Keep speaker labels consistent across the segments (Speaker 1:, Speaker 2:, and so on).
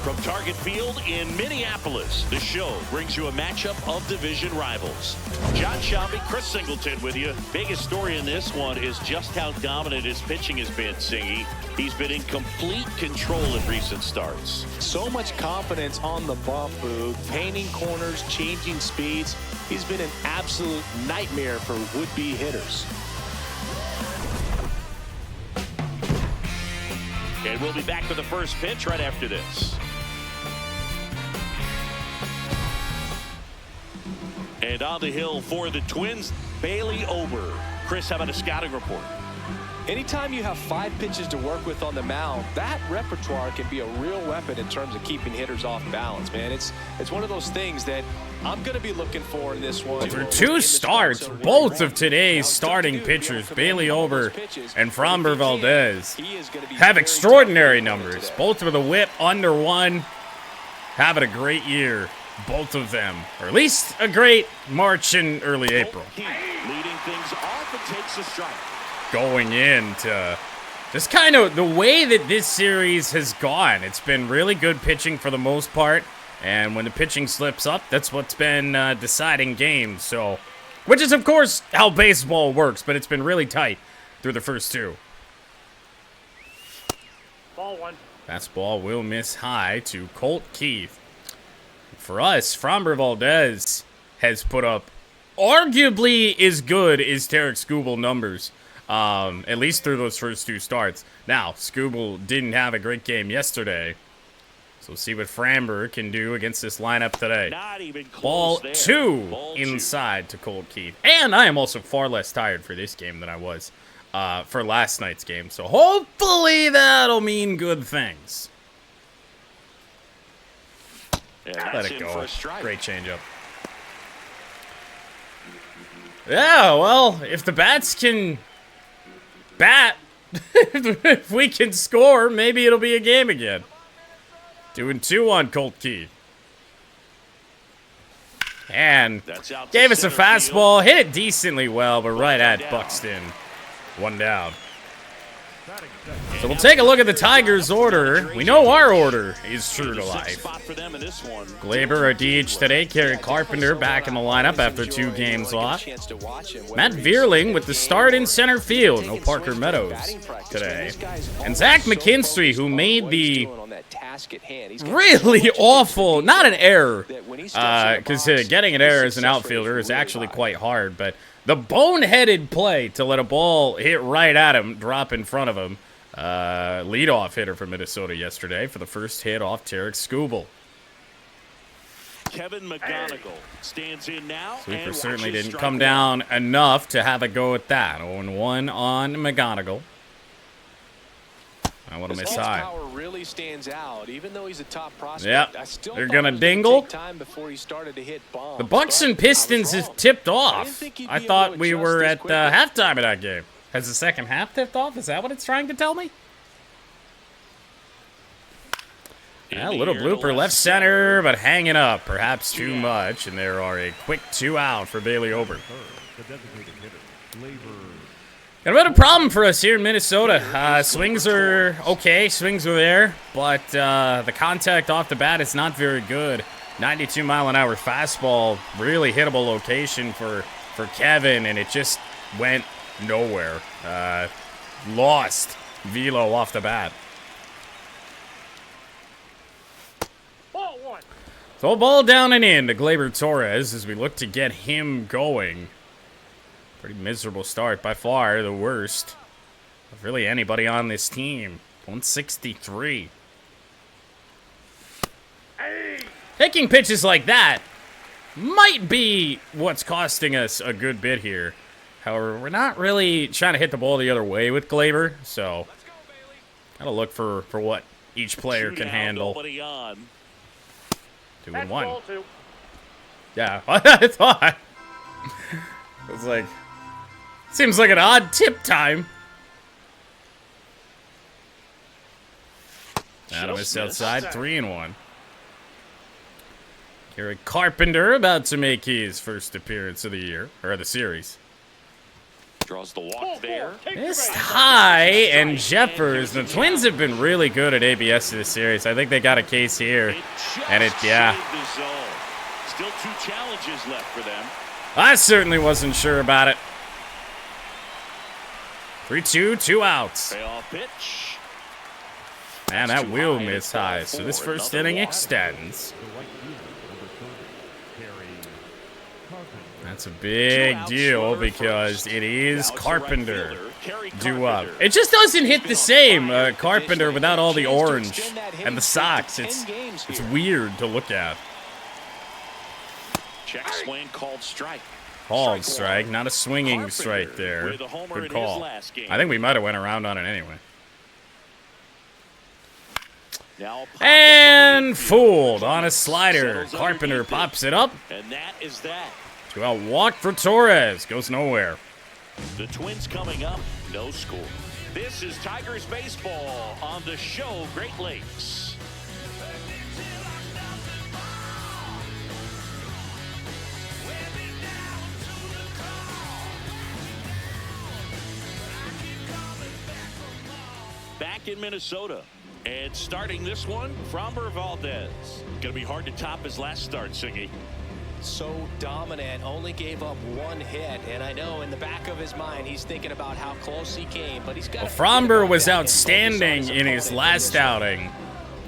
Speaker 1: From Target Field in Minneapolis, the show brings you a matchup of division rivals. John Shelby, Chris Singleton with you. Biggest story in this one is just how dominant his pitching has been, Singy. He's been in complete control in recent starts.
Speaker 2: So much confidence on the bump, Boog. Painting corners, changing speeds. He's been an absolute nightmare for would-be hitters.
Speaker 1: And we'll be back with the first pitch right after this. And on the hill for the Twins, Bailey Ober. Chris, how about a scouting report?
Speaker 2: Anytime you have 5 pitches to work with on the mound, that repertoire can be a real weapon in terms of keeping hitters off balance, man. It's one of those things that I'm going to be looking for in this one.
Speaker 3: For 2 starts, both of today's starting pitchers, Bailey Ober and Framber Valdez, have extraordinary numbers. Both with a whip under 1, having a great year. Both of them, or at least a great March and early April.
Speaker 1: Leading things off and takes a strike.
Speaker 3: Going into just kind of the way that this series has gone. It's been really good pitching for the most part, and when the pitching slips up, that's what's been deciding games. So, which is of course how baseball works, but it's been really tight through the first 2.
Speaker 4: Ball 1.
Speaker 3: Fastball will miss high to Colt Keith. For us, Framber Valdez has put up arguably as good as Tarek Skubal numbers. At least through those first 2 starts. Now, Skubal didn't have a great game yesterday. So we'll see what Framber can do against this lineup today.
Speaker 1: Not even close.
Speaker 3: Ball
Speaker 1: there.
Speaker 3: 2
Speaker 1: Ball
Speaker 3: inside to Colt Keith. And I am also far less tired for this game than I was for last night's game. So hopefully that'll mean good things. Let it go. Great changeup. Yeah, well, if the bats can bat, if we can score, maybe it'll be a game again. 2-2 on Colt Keith. And gave us a fastball, hit it decently well, but right at Buxton. 1 down. So we'll take a look at the Tigers' order. We know our order is true to life. Glaber, our DH today. Kerry Carpenter back in the lineup after 2 games off. Matt Vierling with the start in center field. No Parker Meadows today. And Zach McKinstry, who made the really awful, not an error, because getting an error as an outfielder is actually quite hard, but the boneheaded play to let a ball hit right at him, drop in front of him. Leadoff hitter for Minnesota yesterday for the first hit off Tarek Skubal.
Speaker 1: Kevin McGonigal stands in now.
Speaker 3: Sweeper certainly didn't come down enough to have a go at that. 0-1 on McGonigal. I want to miss high.
Speaker 2: Power really stands out, even though he's a top prospect.
Speaker 3: Yep, they're gonna dingle.
Speaker 2: The
Speaker 3: The Bucks and Pistons have tipped off. I thought we were at halftime of that game. Has the second half tipped off? Is that what it's trying to tell me? Yeah, a little blooper left center, but hanging up. Perhaps too much, and there are a quick 2 out for Bailey Ober. Got a bit of a problem for us here in Minnesota. Swings are okay, swings are there, but the contact off the bat is not very good. 92-mile-an-hour fastball, really hittable location for Kevin, and it just went nowhere. Lost velo off the bat.
Speaker 4: Ball 1.
Speaker 3: So ball down and in to Glaber Torres as we look to get him going. Pretty miserable start, by far the worst of really anybody on this team. 163. Taking pitches like that might be what's costing us a good bit here. However, we're not really trying to hit the ball the other way with Glaber, so gotta look for what each player can handle. 2-1. Yeah, I thought. It's like, seems like an odd tip time. Adam is outside, 3-1. Kerry Carpenter about to make his first appearance of the year, or the series.
Speaker 1: Draws the walk there.
Speaker 3: Missed high and Jeffers. The Twins have been really good at ABS this series. I think they got a case here. And yeah.
Speaker 1: Still 2 challenges left for them.
Speaker 3: I certainly wasn't sure about it. 3-2, 2 outs.
Speaker 1: Payoff pitch.
Speaker 3: Man, that wheel missed high. So this first inning extends. That's a big deal because it is Carpenter due up. It just doesn't hit the same, Carpenter, without all the orange and the socks. It's weird to look at.
Speaker 1: Check swing called strike.
Speaker 3: Called strike, not a swinging strike there. Good call. I think we might have went around on it anyway. And fooled on a slider. Carpenter pops it up.
Speaker 1: And that is that.
Speaker 3: 2-out walk for Torres. Goes nowhere.
Speaker 1: The Twins coming up, no score. This is Tigers baseball on the show Great Lakes. Back in Minnesota. And starting this one, Framber Valdez. Gonna be hard to top his last start, Siggy.
Speaker 2: So dominant, only gave up 1 hit, and I know in the back of his mind he's thinking about how close he came, but he's got.
Speaker 3: Well, Framber was outstanding in his last outing.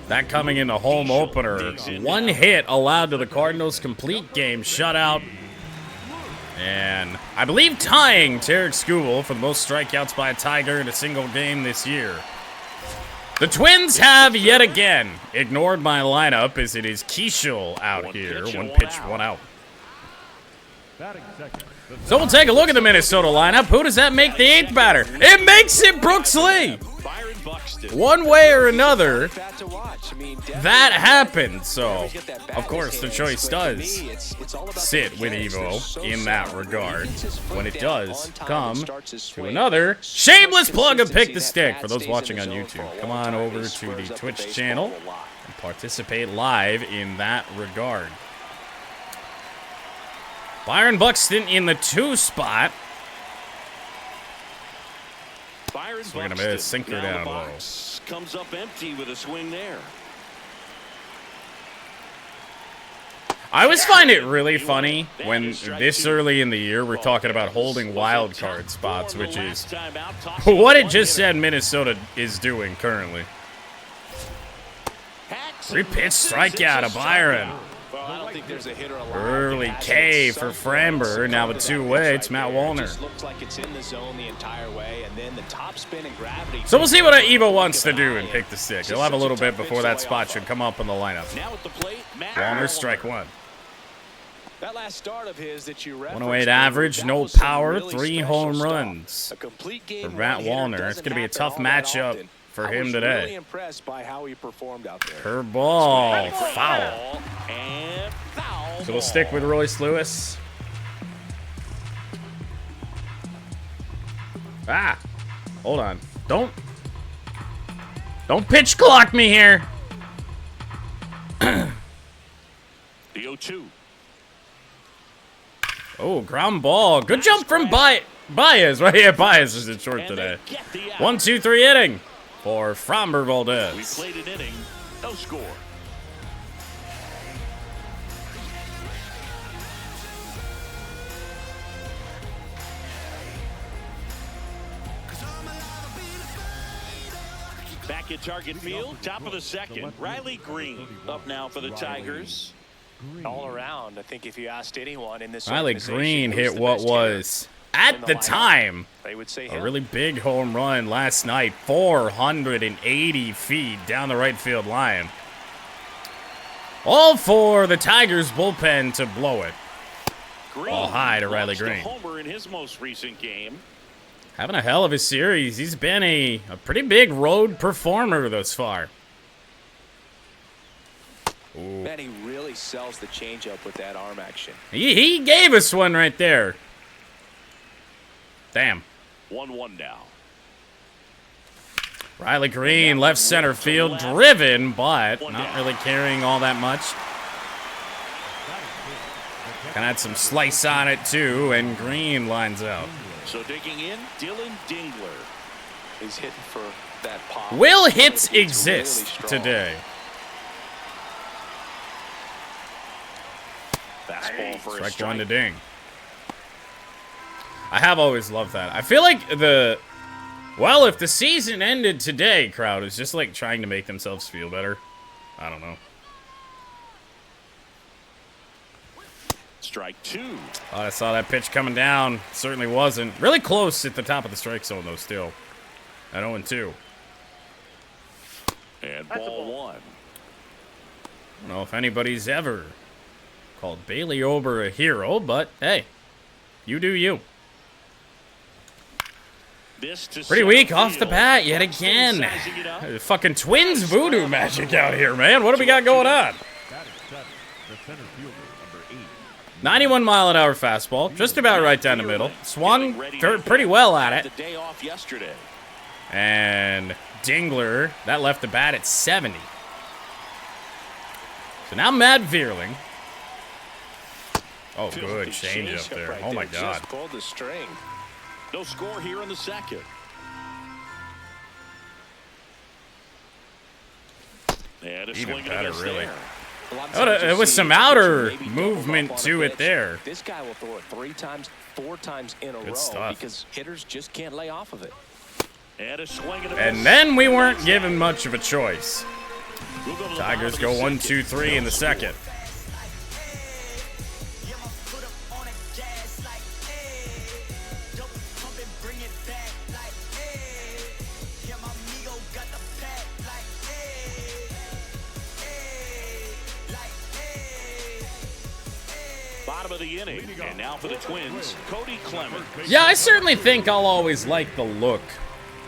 Speaker 3: That coming in the home opener. 1 hit allowed to the Cardinals, complete game shutout. And I believe tying Tarek Skubal for the most strikeouts by a Tiger in a single game this year. The Twins have yet again ignored my lineup as it is Keishel out here. 1 pitch, 1 out. So we'll take a look at the Minnesota lineup. Who does that make the 8th batter? It makes it Brooks Lee. One way or another, that happened. So, of course, the choice does sit with Evo in that regard. When it does come to another shameless plug of Pick the Stick. For those watching on YouTube, come on over to the Twitch channel and participate live in that regard. Byron Buxton in the 2 spot. Swinging a miss, sinker down low.
Speaker 1: Comes up empty with a swing there.
Speaker 3: I always find it really funny when this early in the year we're talking about holding wild card spots, which is what it just said Minnesota is doing currently. 3-pitch strikeout of Byron.
Speaker 2: I don't think there's a hitter alive.
Speaker 3: Early K for Framber. Now the 2-way, it's Matt Wallner.
Speaker 2: Looks like it's in the zone the entire way, and then the top spin and gravity.
Speaker 3: So we'll see what Evo wants to do and Pick the Stick. He'll have a little bit before that spot should come up in the lineup. Wallner, strike 1.
Speaker 2: That last start of his that you referenced,
Speaker 3: 108 average, no power, 3 home runs for Matt Wallner. It's going to be a tough matchup for him today.
Speaker 2: Really impressed by how he performed out there.
Speaker 3: Curveball, foul. So we'll stick with Royce Lewis. Ah, hold on. Don't pitch clock me here.
Speaker 1: The 0-2.
Speaker 3: Oh, ground ball. Good jump from Baez. Right here, Baez is in short today. 1-2-3 inning for Framber Valdez.
Speaker 1: We played an inning, no score. Back at Target Field, top of the second. Riley Green up now for the Tigers.
Speaker 2: All around, I think if you asked anyone in this
Speaker 3: Riley Green hit what was, at the time,
Speaker 2: they would say
Speaker 3: a really big home run last night. 480 feet down the right field line. All for the Tigers bullpen to blow it. Ball high to Riley Green.
Speaker 1: Homer in his most recent game.
Speaker 3: Having a hell of a series. He's been a pretty big road performer thus far. Ooh.
Speaker 2: Man, he really sells the changeup with that arm action.
Speaker 3: He gave us one right there. Damn.
Speaker 1: 1-1 now.
Speaker 3: Riley Green, left center field, driven, but not really carrying all that much. Kind of had some slice on it, too, and Green lines out.
Speaker 1: So digging in, Dylan Dingler.
Speaker 2: He's hitting for that pop.
Speaker 3: Will hits exist
Speaker 2: really
Speaker 3: today?
Speaker 1: Fastball for a
Speaker 3: Strike
Speaker 1: strike.
Speaker 3: one to ding. I have always loved that. I feel like well, if the season ended today, crowd is just like trying to make themselves feel better. I don't know.
Speaker 1: Strike two.
Speaker 3: Oh, I saw that pitch coming down. Certainly wasn't. Really close at the top of the strike zone, though, still. At 0-2.
Speaker 1: And
Speaker 4: That's a
Speaker 1: ball
Speaker 4: ball.
Speaker 1: one.
Speaker 3: I don't know if anybody's ever called Bailey Ober a hero, but hey, you do you.
Speaker 1: This to
Speaker 3: Pretty
Speaker 1: center
Speaker 3: weak off the
Speaker 1: field.
Speaker 3: bat yet
Speaker 1: Buxton
Speaker 3: again.
Speaker 1: sizing it up.
Speaker 3: Fucking Twins voodoo magic out here, man. What do we got going on? 91-mile-an-hour fastball, just about right down the middle. Swung pretty well at
Speaker 1: The
Speaker 3: it.
Speaker 1: day off yesterday.
Speaker 3: And Dingler, that left the bat at 70. So now Matt Vierling. Oh, good changeup there.
Speaker 2: Right
Speaker 3: Oh, my
Speaker 2: there.
Speaker 3: God.
Speaker 2: Just pulled the string.
Speaker 1: No score here in the second. And a
Speaker 3: Even
Speaker 1: swing and a
Speaker 3: better,
Speaker 1: miss
Speaker 3: really.
Speaker 1: there.
Speaker 2: A lot of
Speaker 3: Oh,
Speaker 2: times
Speaker 3: it
Speaker 2: you
Speaker 3: was
Speaker 2: see
Speaker 3: some
Speaker 2: pitchers
Speaker 3: outer
Speaker 2: maybe double
Speaker 3: movement
Speaker 2: up on a
Speaker 3: to it
Speaker 2: pitch.
Speaker 3: there.
Speaker 2: This guy will throw it 3 times, 4 times in a row
Speaker 3: stuff.
Speaker 2: because hitters just can't lay off of it.
Speaker 1: And a swing and a miss.
Speaker 3: And then we weren't given much of a choice.
Speaker 1: We'll go to the
Speaker 3: Tigers
Speaker 1: bottom
Speaker 3: go
Speaker 1: of the
Speaker 3: 1,
Speaker 1: second.
Speaker 3: 2, 3 in the second.
Speaker 1: Bottom of the inning. And now for the Twins, Cody Clemens.
Speaker 3: Yeah, I certainly think I'll always like the look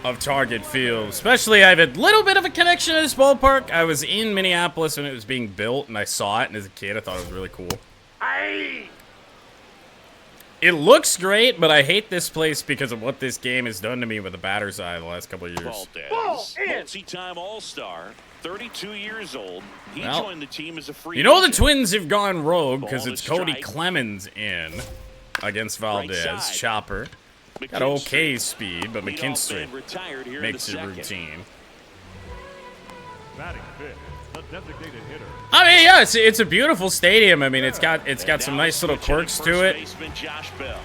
Speaker 3: of Target Field. Especially, I have a little bit of a connection to this ballpark. I was in Minneapolis when it was being built, and I saw it, and as a kid, I thought it was really cool. It looks great, but I hate this place because of what this game has done to me with the batter's eye the last couple of years.
Speaker 1: Valdez, multi-time All-Star, 32 years old. He
Speaker 3: Well,
Speaker 1: joined the team as a free
Speaker 3: You know the
Speaker 1: agent.
Speaker 3: Twins have gone rogue because
Speaker 1: Ball
Speaker 3: it's
Speaker 1: to
Speaker 3: Cody
Speaker 1: strike.
Speaker 3: Clemens in against Valdez.
Speaker 1: side.
Speaker 3: Chopper. Got
Speaker 1: McKinstry.
Speaker 3: okay speed, but
Speaker 1: Leadoff
Speaker 3: McKinstry
Speaker 1: man retired here
Speaker 3: makes
Speaker 1: in
Speaker 3: it
Speaker 1: the second.
Speaker 3: routine.
Speaker 5: Batting fifth, the designated hitter.
Speaker 3: I mean, yeah, it's a beautiful stadium. I mean, it's got some nice little quirks to it.
Speaker 1: Baseman Josh Bell.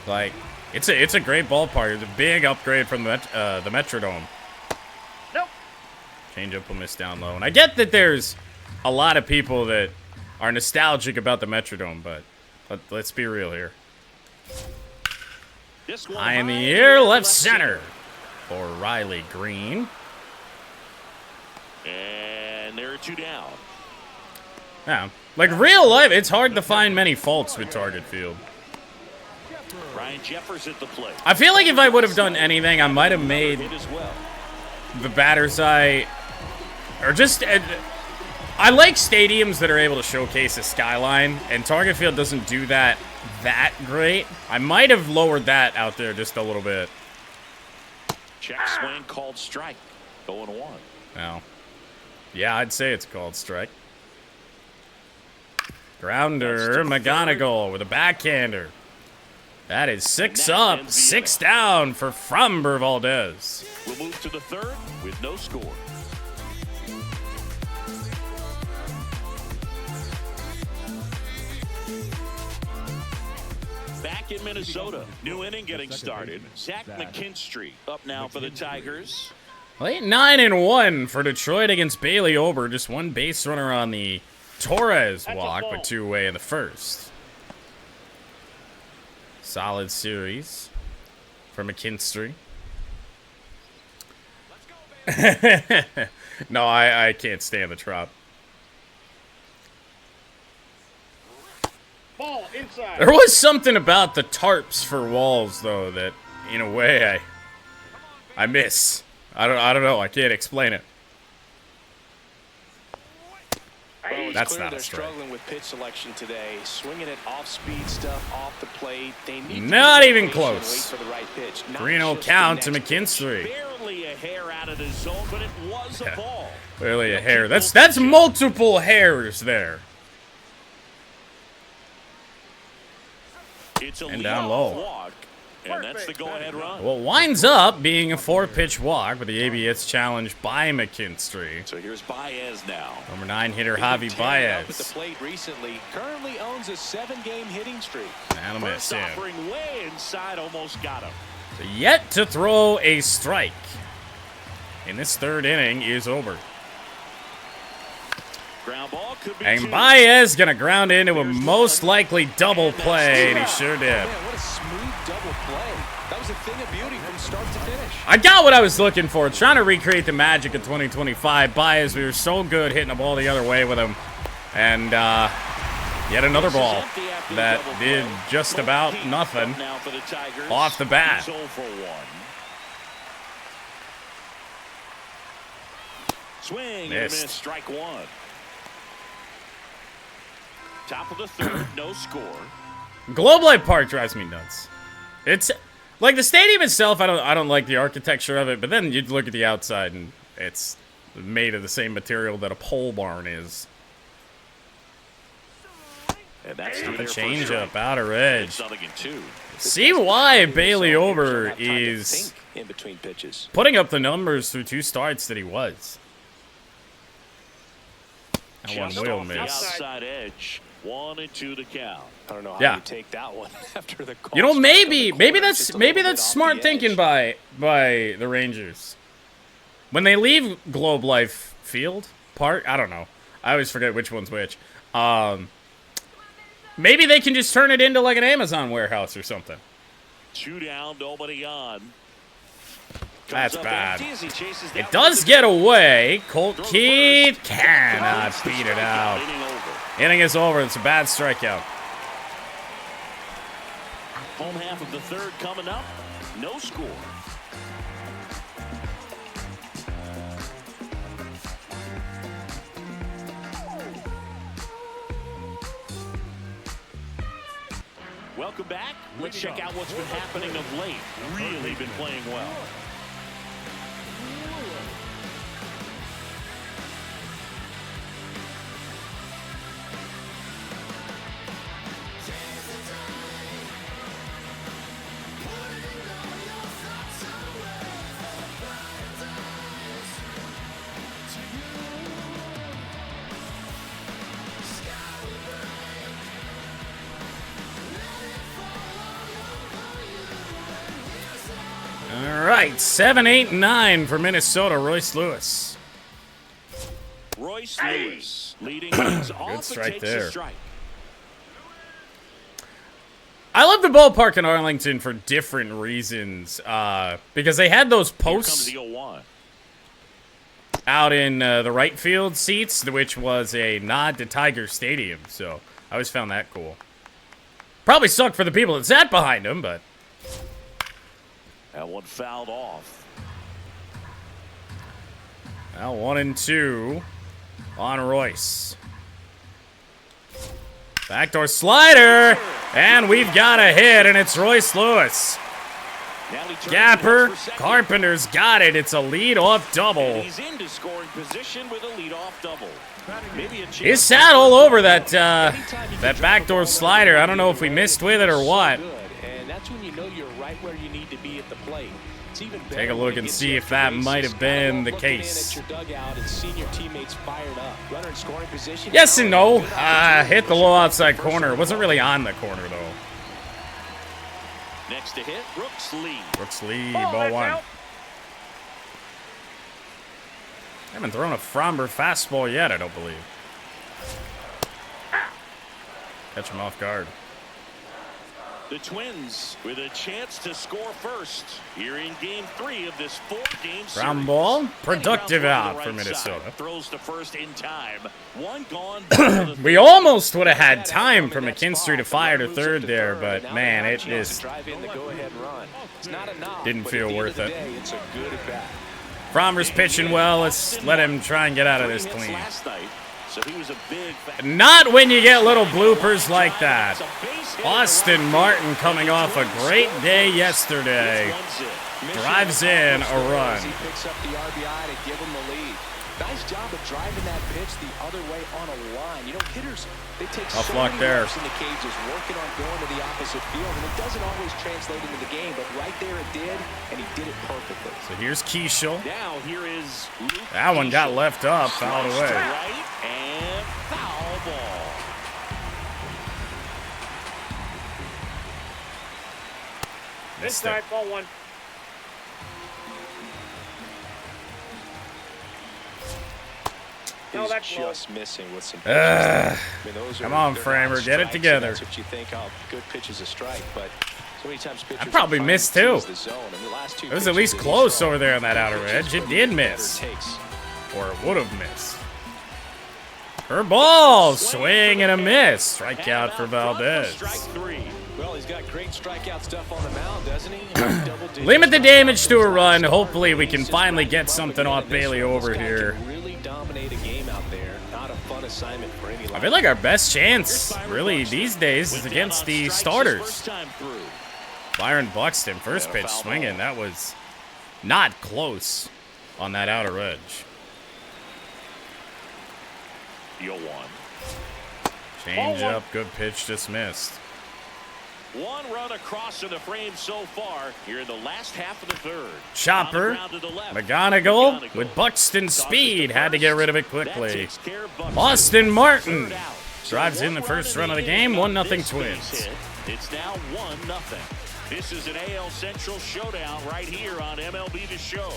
Speaker 3: Like, it's a great ballpark. It's a big upgrade from the Metrodome.
Speaker 4: Nope.
Speaker 3: Changeup will miss down low, and I get that there's a lot of people that are nostalgic about the Metrodome, but let's be real here.
Speaker 1: This one
Speaker 3: High in the
Speaker 1: high
Speaker 3: air, left center for Riley Green.
Speaker 1: And there are two down.
Speaker 3: Yeah, like real life, it's hard to find many faults with Target Field.
Speaker 1: Ryan Jeffers at the plate.
Speaker 3: I feel like if I would have done anything, I might have made
Speaker 1: Hit as well.
Speaker 3: the batter's eye, or just, I like stadiums that are able to showcase a skyline, and Target Field doesn't do that great. I might have lowered that out there just a little bit.
Speaker 1: Check swing called strike. 0-1.
Speaker 3: Now, yeah, I'd say it's called strike. Grounder, McGonigal with a backhander. That is 6 up, 6 down for Framber Valdez.
Speaker 1: We'll move to the third with no score. Back in Minnesota, new inning getting started. Zach McKinstry up now for the Tigers.
Speaker 3: Late 9-1 for Detroit against Bailey Ober. Just one base runner on the Torres walk, but 2 away in the first. Solid series for McKinstry. No, I can't stand the Trop.
Speaker 4: Ball inside.
Speaker 3: There was something about the tarps for walls, though, that in a way I miss. I don't know. I can't explain it.
Speaker 2: Well, it's
Speaker 3: That's
Speaker 2: clear
Speaker 3: not a
Speaker 2: they're
Speaker 3: strike.
Speaker 2: struggling with pitch selection today. Swinging it off-speed stuff off the plate. They need to
Speaker 3: Not
Speaker 2: be
Speaker 3: even
Speaker 2: patient and
Speaker 3: close.
Speaker 2: Wait for the right pitch. Not
Speaker 3: 3-0
Speaker 2: just
Speaker 3: count
Speaker 2: the
Speaker 3: to
Speaker 2: next pitch.
Speaker 3: McKinstry.
Speaker 1: Barely a hair out of the zone, but it was a ball.
Speaker 3: Clearly a hair. That's multiple hairs there.
Speaker 1: It's a
Speaker 3: And down
Speaker 1: leadoff
Speaker 3: low.
Speaker 1: walk. And that's the go-ahead run.
Speaker 3: Well, it winds up being a 4-pitch walk with the ABS challenge by McKinstry.
Speaker 1: So here's Baez now.
Speaker 3: Number 9 hitter Javi
Speaker 2: At the
Speaker 3: Baez.
Speaker 2: plate recently, currently owns a 7-game hitting streak.
Speaker 3: And a miss
Speaker 1: First
Speaker 3: in.
Speaker 1: offering way inside, almost got him.
Speaker 3: So yet to throw a strike in this 3rd inning is over.
Speaker 1: Ground ball could be
Speaker 3: And
Speaker 1: two.
Speaker 3: Baez gonna ground into a most likely double play, and he sure did.
Speaker 2: Man, what a smooth double play. That was a thing of beauty from start to finish.
Speaker 3: I got what I was looking for, trying to recreate the magic of 2025. Baez, we were so good hitting the ball the other way with him. And yet another ball that did just about nothing
Speaker 1: Now for the Tigers.
Speaker 3: off the bat.
Speaker 1: He's 0 for 1. Swing and a
Speaker 3: Missed.
Speaker 1: miss, strike 1. Top of the 3rd, no score.
Speaker 3: Globe Life Park drives me nuts. It's like the stadium itself. I don't like the architecture of it, but then you look at the outside and it's made of the same material that a pole barn is.
Speaker 1: And that's
Speaker 3: The changeup, outer edge.
Speaker 1: It's 0-2.
Speaker 3: See why Bailey Ober is
Speaker 2: Think in between pitches.
Speaker 3: putting up the numbers through 2 starts that he was. That one
Speaker 1: Just
Speaker 3: will
Speaker 1: off the
Speaker 3: miss.
Speaker 1: outside edge. 1-2 to count.
Speaker 2: I don't know how
Speaker 3: Yeah.
Speaker 2: you take that one after the call.
Speaker 3: You know,
Speaker 2: struck
Speaker 3: maybe
Speaker 2: on the corner,
Speaker 3: that's
Speaker 2: just a little bit off
Speaker 3: smart
Speaker 2: the
Speaker 3: thinking
Speaker 2: edge.
Speaker 3: by the Rangers. When they leave Globe Life Field Park, I don't know. I always forget which one's which. Maybe they can just turn it into like an Amazon warehouse or something.
Speaker 1: 2 down, nobody on.
Speaker 3: That's
Speaker 1: Comes up
Speaker 3: bad.
Speaker 1: empty as he chases down
Speaker 3: It does
Speaker 1: the-
Speaker 3: get away. Colt
Speaker 1: Throws
Speaker 3: Keith
Speaker 1: first.
Speaker 3: cannot
Speaker 1: That's the
Speaker 3: beat it
Speaker 1: strikeout,
Speaker 3: out.
Speaker 1: inning over.
Speaker 3: Inning is over. It's a bad strikeout.
Speaker 1: Home half of the 3rd coming up. No score. Welcome back. Let's check out what's been happening of late. Really been playing well.
Speaker 3: All right, 7, 8, 9 for Minnesota. Royce Lewis.
Speaker 1: Royce Lewis leading things off and
Speaker 3: strike
Speaker 1: takes
Speaker 3: there.
Speaker 1: a strike.
Speaker 3: I love the ballpark in Arlington for different reasons. Because they had those
Speaker 1: Here comes
Speaker 3: posts
Speaker 1: the 0-1.
Speaker 3: out in the right field seats, which was a nod to Tiger Stadium. So I always found that cool. Probably sucked for the people that sat behind him, but
Speaker 1: That one fouled off.
Speaker 3: now 1-2 on Royce. Backdoor slider, and we've got a hit, and it's Royce Lewis.
Speaker 1: Now he turns
Speaker 3: Gapper,
Speaker 1: for second.
Speaker 3: Carpenter's got it. It's a lead-off
Speaker 1: And
Speaker 3: double.
Speaker 1: he's into scoring position with a leadoff double. Maybe a chance.
Speaker 3: He's sat all over that that backdoor slider. I don't know if we missed with it or what.
Speaker 2: Good, and that's when you know you're right where you need to be at the plate. It's even better
Speaker 3: Take a
Speaker 2: when
Speaker 3: look
Speaker 2: you
Speaker 3: and
Speaker 2: get
Speaker 3: see
Speaker 2: to
Speaker 3: if that
Speaker 2: bases.
Speaker 3: might have been the
Speaker 2: Looking in
Speaker 3: case.
Speaker 2: at your dugout and seeing your teammates fired up. Runner in scoring position.
Speaker 3: Yes and no. Hit the low outside corner. It wasn't really on the corner, though.
Speaker 1: Next to hit, Brooks Lee.
Speaker 3: Brooks Lee, ball 1.
Speaker 4: out.
Speaker 3: Haven't thrown a Framber fastball yet, I don't believe. Catch him off guard.
Speaker 1: The Twins with a chance to score first here in Game 3 of this 4-game series.
Speaker 3: Ground ball, productive
Speaker 1: And he
Speaker 3: out
Speaker 1: grounds
Speaker 3: for
Speaker 1: one to the right
Speaker 3: Minnesota.
Speaker 1: side. Throws to first in time. One gone.
Speaker 3: We almost would have had time for McKinstry to fire to third there, but man, it just
Speaker 2: drive in the go-ahead run. It's not enough,
Speaker 3: didn't
Speaker 2: but
Speaker 3: feel
Speaker 2: at the end
Speaker 3: worth
Speaker 2: of
Speaker 3: it.
Speaker 2: the day, it's a good at bat.
Speaker 3: Framber's pitching well. Let's let him try and get out of this
Speaker 1: 3 hits
Speaker 3: clean.
Speaker 1: last night, so he was a big factor.
Speaker 3: Not when you get little bloopers like that.
Speaker 1: It's a base hit
Speaker 3: Austin
Speaker 1: around
Speaker 3: Martin
Speaker 1: the
Speaker 3: coming off a great day yesterday.
Speaker 1: This one's it.
Speaker 3: Drives in a run.
Speaker 2: He picks up the RBI to give him the lead. Nice job of driving that pitch the other way on a line. You know, hitters, they take
Speaker 3: Tough
Speaker 2: so
Speaker 3: luck
Speaker 2: many
Speaker 3: there.
Speaker 2: reps in the cages, working on going to the opposite field, and it doesn't always translate into the game, but right there it did, and he did it perfectly.
Speaker 3: So here's Keishel.
Speaker 1: Now here is Luke
Speaker 3: That one got left up, fouled away.
Speaker 1: Right and foul ball.
Speaker 3: Missed
Speaker 4: Inside,
Speaker 3: it.
Speaker 4: ball one. No,
Speaker 2: He's
Speaker 4: that's low.
Speaker 2: just missing with some
Speaker 3: Ugh.
Speaker 2: pitches. I mean, those
Speaker 3: Come
Speaker 2: are-
Speaker 3: on,
Speaker 2: they're
Speaker 3: Framber,
Speaker 2: not
Speaker 3: get it
Speaker 2: strikes,
Speaker 3: together.
Speaker 2: and that's what you think, oh, good pitch is a strike, but so many times pitchers
Speaker 3: probably
Speaker 2: are trying
Speaker 3: missed
Speaker 2: to
Speaker 3: too.
Speaker 2: tease the zone, and the last two
Speaker 3: It was
Speaker 2: pitches
Speaker 3: at least
Speaker 2: that he
Speaker 3: close
Speaker 2: saw,
Speaker 3: over there on that outer
Speaker 2: pitches
Speaker 3: edge. It
Speaker 2: from
Speaker 3: did
Speaker 2: better
Speaker 3: miss.
Speaker 2: takes.
Speaker 3: Or it would have missed. Her ball, swing and a miss. Strikeout for Valdez.
Speaker 1: Strike three.
Speaker 2: Well, he's got great strikeout stuff on the mound, doesn't he? Double-digit
Speaker 3: Limit the
Speaker 2: strikeouts.
Speaker 3: damage to a run. Hopefully we can finally get something off Bailey over here.
Speaker 2: Really dominate a game out there. Not a fun assignment for any
Speaker 3: I feel like our best chance, really, these days is against the starters.
Speaker 1: First time through.
Speaker 3: Byron Buxton, first
Speaker 1: Yeah,
Speaker 3: pitch
Speaker 1: foul
Speaker 3: swinging.
Speaker 1: ball.
Speaker 3: That was not close on that outer edge.
Speaker 1: Yo one.
Speaker 3: Change up, good pitch, dismissed.
Speaker 1: One run across in the frame so far here in the last half of the third.
Speaker 3: Chopper,
Speaker 1: On the ground to the left.
Speaker 3: McGonigal with Buxton's speed, had to get rid of it
Speaker 1: That
Speaker 3: quickly.
Speaker 1: takes care of Buxton.
Speaker 3: Austin Martin
Speaker 1: Third out.
Speaker 3: drives
Speaker 1: So
Speaker 3: in the
Speaker 1: one
Speaker 3: first
Speaker 1: run
Speaker 3: run of the
Speaker 1: in
Speaker 3: game,
Speaker 1: on
Speaker 3: 1-0
Speaker 1: this
Speaker 3: Twins.
Speaker 1: base hit. It's now 1-0. This is an AL Central showdown right here on MLB The Show.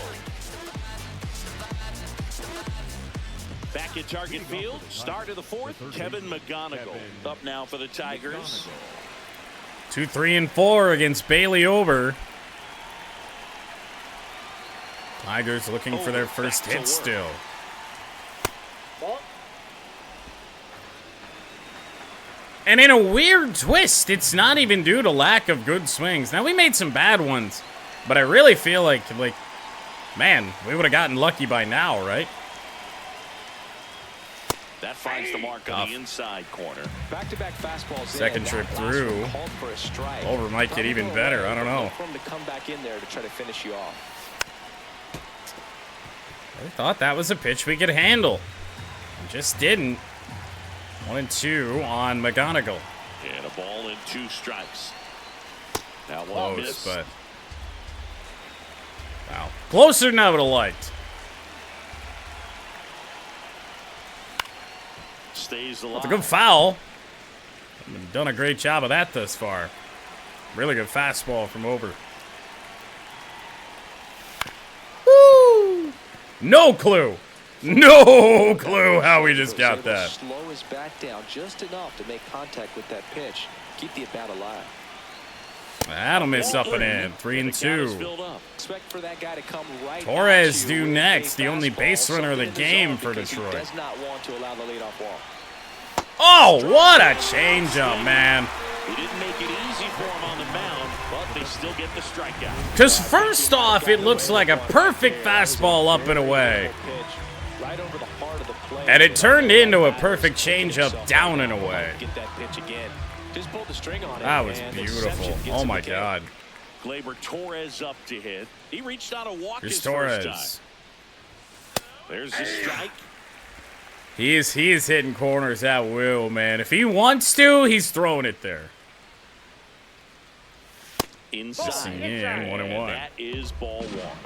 Speaker 1: Back at Target Field, start of the fourth, Kevin McGonigal up now for the Tigers.
Speaker 3: 2, 3, and 4 against Bailey Ober. Tigers looking for their
Speaker 1: Ober
Speaker 3: first
Speaker 1: back to
Speaker 3: hit
Speaker 1: work.
Speaker 3: still.
Speaker 4: Ball.
Speaker 3: And in a weird twist, it's not even due to lack of good swings. Now, we made some bad ones, but I really feel like man, we would have gotten lucky by now, right?
Speaker 1: That finds the mark on the inside corner.
Speaker 2: Back-to-back fastballs.
Speaker 3: Second
Speaker 2: in,
Speaker 3: trip
Speaker 2: that last
Speaker 3: through.
Speaker 2: one called for a strike.
Speaker 3: Over might get even better. I don't know.
Speaker 2: For him to come back in there to try to finish you off.
Speaker 3: I thought that was a pitch we could handle. We just didn't. 1-2 on McGonigal.
Speaker 1: And a ball and 2 strikes. Now one
Speaker 3: Close,
Speaker 1: miss.
Speaker 3: but wow, closer than I would have liked.
Speaker 1: Stays alive.
Speaker 3: It's a good foul. We've done a great job of that thus far. Really good fastball from Ober. Woo! No clue. No clue how we just got that.
Speaker 2: Slow his back down just enough to make contact with that pitch. Keep the at-bat alive.
Speaker 3: That'll miss up and in. 3 and
Speaker 1: The count is
Speaker 3: 2.
Speaker 1: filled up.
Speaker 2: Expect for that guy to come right
Speaker 3: Torres
Speaker 2: at you
Speaker 3: due
Speaker 2: with a
Speaker 3: next, the only
Speaker 2: fastball,
Speaker 3: base runner of the
Speaker 2: something in
Speaker 3: game
Speaker 2: zone
Speaker 3: for
Speaker 2: because
Speaker 3: Detroit.
Speaker 2: He does not want to allow the leadoff walk.
Speaker 3: Oh, what a changeup, man.
Speaker 1: He didn't make it easy for him on the mound, but they still get the strikeout.
Speaker 3: Because first off, it looks like a perfect fastball up and away.
Speaker 2: Right over the heart of the plate.
Speaker 3: And it turned into a perfect changeup down and away.
Speaker 2: Get that pitch again. Just pulled the string on it.
Speaker 3: That was
Speaker 2: and the
Speaker 3: beautiful.
Speaker 2: reception gets
Speaker 3: Oh,
Speaker 2: him
Speaker 3: my
Speaker 2: again.
Speaker 3: God.
Speaker 1: Gleyber Torres up to hit. He reached out a walk
Speaker 3: Here's
Speaker 1: his first
Speaker 3: Torres.
Speaker 1: time. There's the strike.
Speaker 3: He is hitting corners at will, man. If he wants to, he's throwing it there.
Speaker 1: Inside.
Speaker 3: Yeah, 1-1.
Speaker 1: That is ball one.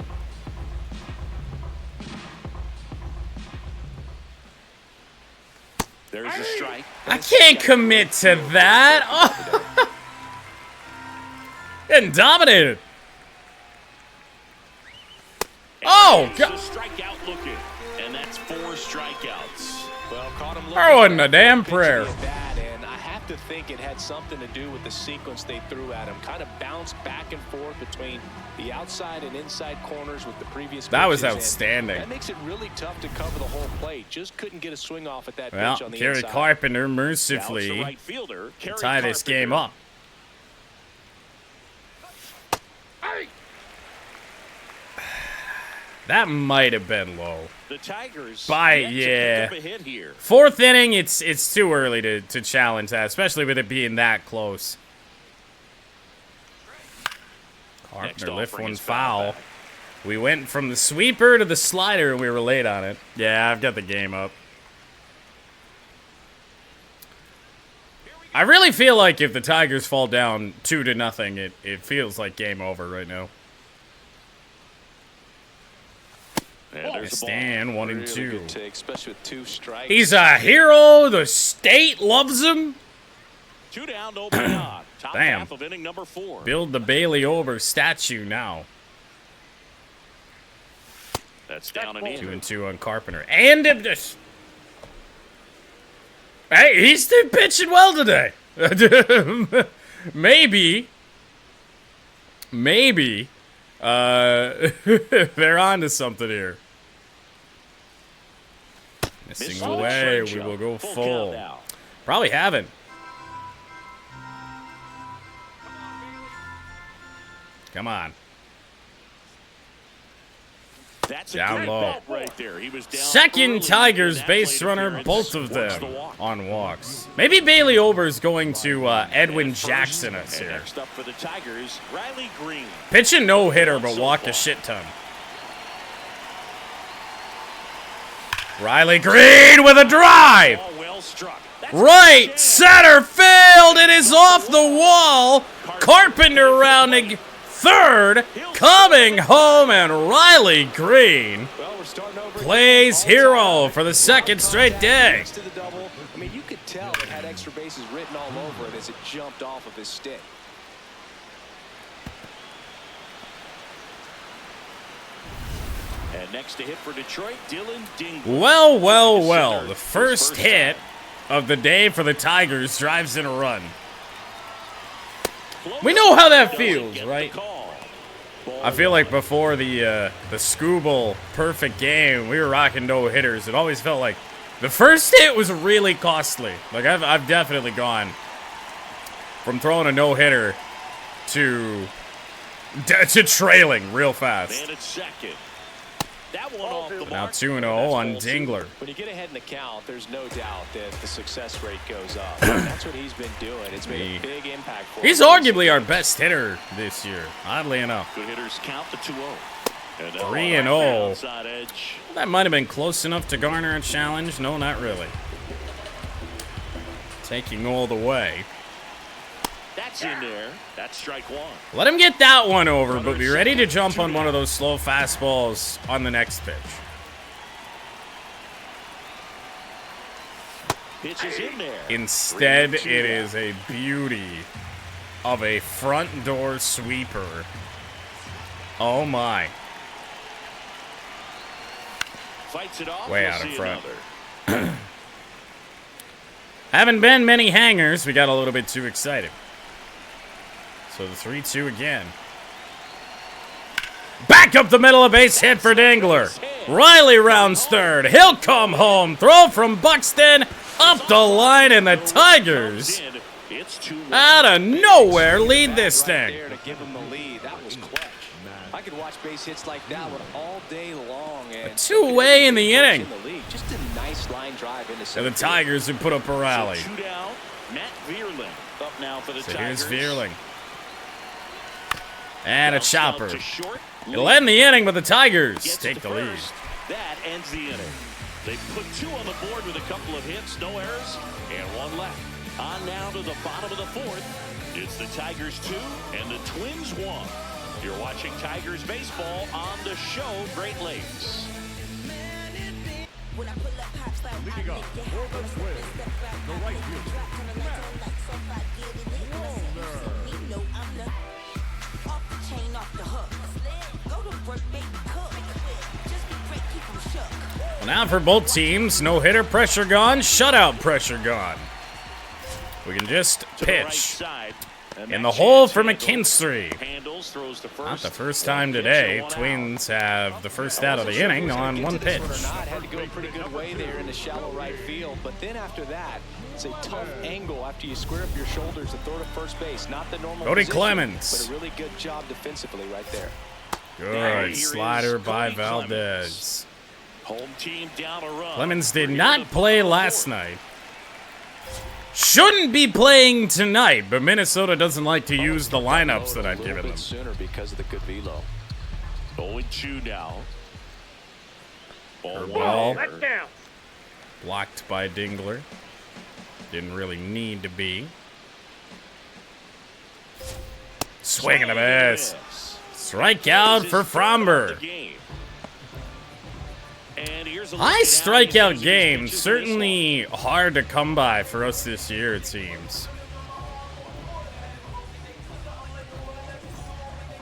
Speaker 1: There's a strike.
Speaker 3: I can't commit to that. Oh. Getting dominated. Oh,
Speaker 1: And
Speaker 3: God.
Speaker 1: there's a strikeout looking. And that's 4 strikeouts.
Speaker 2: Well, caught him
Speaker 3: That wasn't a damn
Speaker 2: pitching
Speaker 3: prayer.
Speaker 2: it bad, and I have to think it had something to do with the sequence they threw at him. Kind of bounced back and forth between the outside and inside corners with the previous
Speaker 3: That was
Speaker 2: pitches, and
Speaker 3: outstanding.
Speaker 2: That makes it really tough to cover the whole plate. Just couldn't get a swing off at that
Speaker 3: Well,
Speaker 2: pitch on the
Speaker 3: Kerry
Speaker 2: inside.
Speaker 3: Carpenter
Speaker 1: Now it's the
Speaker 3: mercifully
Speaker 1: right fielder, Kerry
Speaker 3: tie this
Speaker 1: Carpenter.
Speaker 3: game up. That might have been low.
Speaker 1: The Tigers
Speaker 3: By-
Speaker 1: yet to
Speaker 3: yeah.
Speaker 1: pick up a hit here.
Speaker 3: 4th inning, it's too early to challenge that, especially with it being that close.
Speaker 1: Next
Speaker 3: Carpenter lift
Speaker 1: offering
Speaker 3: one
Speaker 1: is
Speaker 3: foul.
Speaker 1: back.
Speaker 3: We went from the sweeper to the slider, and we were late on it. Yeah, I've got the game up. I really feel like if the Tigers fall down 2-0, it feels like game over right now. Stan, 1 and 2.
Speaker 2: Good take, especially with 2 strikes.
Speaker 3: He's a hero. The state loves him.
Speaker 1: 2 down, no beyond. Top
Speaker 3: Damn.
Speaker 1: half of inning number 4.
Speaker 3: Build the Bailey Ober statue now.
Speaker 1: That's down and in.
Speaker 3: 2 and 2 on Carpenter. And Ibnis. Hey, he's still pitching well today. Maybe. They're on to something here. Missing away. We will go full. Probably haven't. Come on.
Speaker 1: That's
Speaker 3: down low.
Speaker 1: Right there. He was down
Speaker 3: Second
Speaker 1: early.
Speaker 3: Tigers
Speaker 1: That
Speaker 3: base
Speaker 1: plate
Speaker 3: runner,
Speaker 1: appearance
Speaker 3: both of
Speaker 1: forced
Speaker 3: them
Speaker 1: the walk.
Speaker 3: on walks. Maybe Bailey Ober's going to Edwin Jackson us
Speaker 1: And
Speaker 3: here.
Speaker 1: next up for the Tigers, Riley Green.
Speaker 3: Pitching no hitter, but walked a shit ton. Riley Green with a drive.
Speaker 1: Ball well struck. That's
Speaker 3: Right
Speaker 1: good.
Speaker 3: center field. It is off the wall. Carpenter rounding third, coming home, and Riley Green
Speaker 2: Well, we're starting over
Speaker 3: plays
Speaker 2: again.
Speaker 3: hero for the second straight day.
Speaker 2: Next to the double. I mean, you could tell it had extra bases written all over it as it jumped off of his stick.
Speaker 1: And next to hit for Detroit, Dylan Dingler.
Speaker 3: Well. The first hit of the day for the Tigers drives in a run. We know how that feels, right? I feel like before the Scooble perfect game, we were rocking no hitters. It always felt like the first hit was really costly. Like I've definitely gone from throwing a no hitter to trailing real fast.
Speaker 1: And it's second. That one off the
Speaker 3: Now
Speaker 1: mark.
Speaker 3: 2-0 on Dingler.
Speaker 2: When you get ahead in the count, there's no doubt that the success rate goes up. That's what he's been doing. It's made a big impact for
Speaker 3: He's
Speaker 2: him.
Speaker 3: arguably our best hitter this year, oddly enough.
Speaker 1: Good hitters count the 2-0. And
Speaker 3: 3-0.
Speaker 1: outside edge.
Speaker 3: That might have been close enough to garner a challenge. No, not really. Taking all the way.
Speaker 1: That's in there. That's strike 1.
Speaker 3: Let him get that one over, but be ready to jump on one of those slow fastballs on the next pitch.
Speaker 1: Pitch is in there.
Speaker 3: Instead, it is a beauty of a front door sweeper. Oh my.
Speaker 1: Fights it off.
Speaker 3: Way
Speaker 1: We'll
Speaker 3: out in
Speaker 1: see
Speaker 3: front.
Speaker 1: another.
Speaker 3: Haven't been many hangers. We got a little bit too excited. So the 3-2 again. Back up the middle of base hit for Dingler. Riley rounds third. He'll come home. Throw from Buxton up the line, and the Tigers
Speaker 1: It's 2-1.
Speaker 3: out of nowhere lead this
Speaker 2: Right
Speaker 3: thing.
Speaker 2: there to give him the lead. That was clutch. I could watch base hits like that one all day long. And
Speaker 3: two-way in the inning.
Speaker 2: Just a nice line drive into
Speaker 3: And
Speaker 2: center
Speaker 3: the
Speaker 2: field.
Speaker 3: Tigers have put up a rally.
Speaker 1: So 2 down. Matt Vierling up now for the
Speaker 3: So
Speaker 1: Tigers.
Speaker 3: here's Vierling. And a
Speaker 1: Bounce out
Speaker 3: chopper.
Speaker 1: to short.
Speaker 3: It'll end the inning, but the Tigers
Speaker 1: Gets
Speaker 3: take
Speaker 1: to
Speaker 3: the lead.
Speaker 1: first. That ends the inning. They put 2 on the board with a couple of hits, no errors, and 1 left. On now to the bottom of the 4th. It's the Tigers 2 and the Twins 1. You're watching Tigers baseball on the show Great Lakes.
Speaker 5: Leading up for the Twins, the right fielder, Matt
Speaker 3: Well, now for both teams, no hitter pressure gone, shutout pressure gone. We can just
Speaker 1: To the right
Speaker 3: pitch
Speaker 1: side. And
Speaker 3: in
Speaker 1: that
Speaker 3: the hole
Speaker 1: chance
Speaker 3: for
Speaker 1: handles.
Speaker 3: McKinstry.
Speaker 1: Handles, throws to first.
Speaker 3: Not the first time today. Twins have the first out of the inning on one pitch.
Speaker 2: Had to go a pretty good way there in the shallow right field, but then after that, it's a tough angle after you square up your shoulders and throw to first base. Not the normal
Speaker 3: Cody
Speaker 2: position,
Speaker 3: Clemens.
Speaker 2: but a really good job defensively right there.
Speaker 3: Good slider by Valdez.
Speaker 1: Home team down a run.
Speaker 3: Clemens did not play last night. Shouldn't be playing tonight, but Minnesota doesn't like to use the lineups that I've given them.
Speaker 2: Sooner because of the good velo.
Speaker 1: 0-2 now. Ball
Speaker 3: Ball.
Speaker 4: Let down.
Speaker 3: Blocked by Dingler. Didn't really need to be. Swing and a miss. Strikeout for Framber. High strikeout game. Certainly hard to come by for us this year, it seems.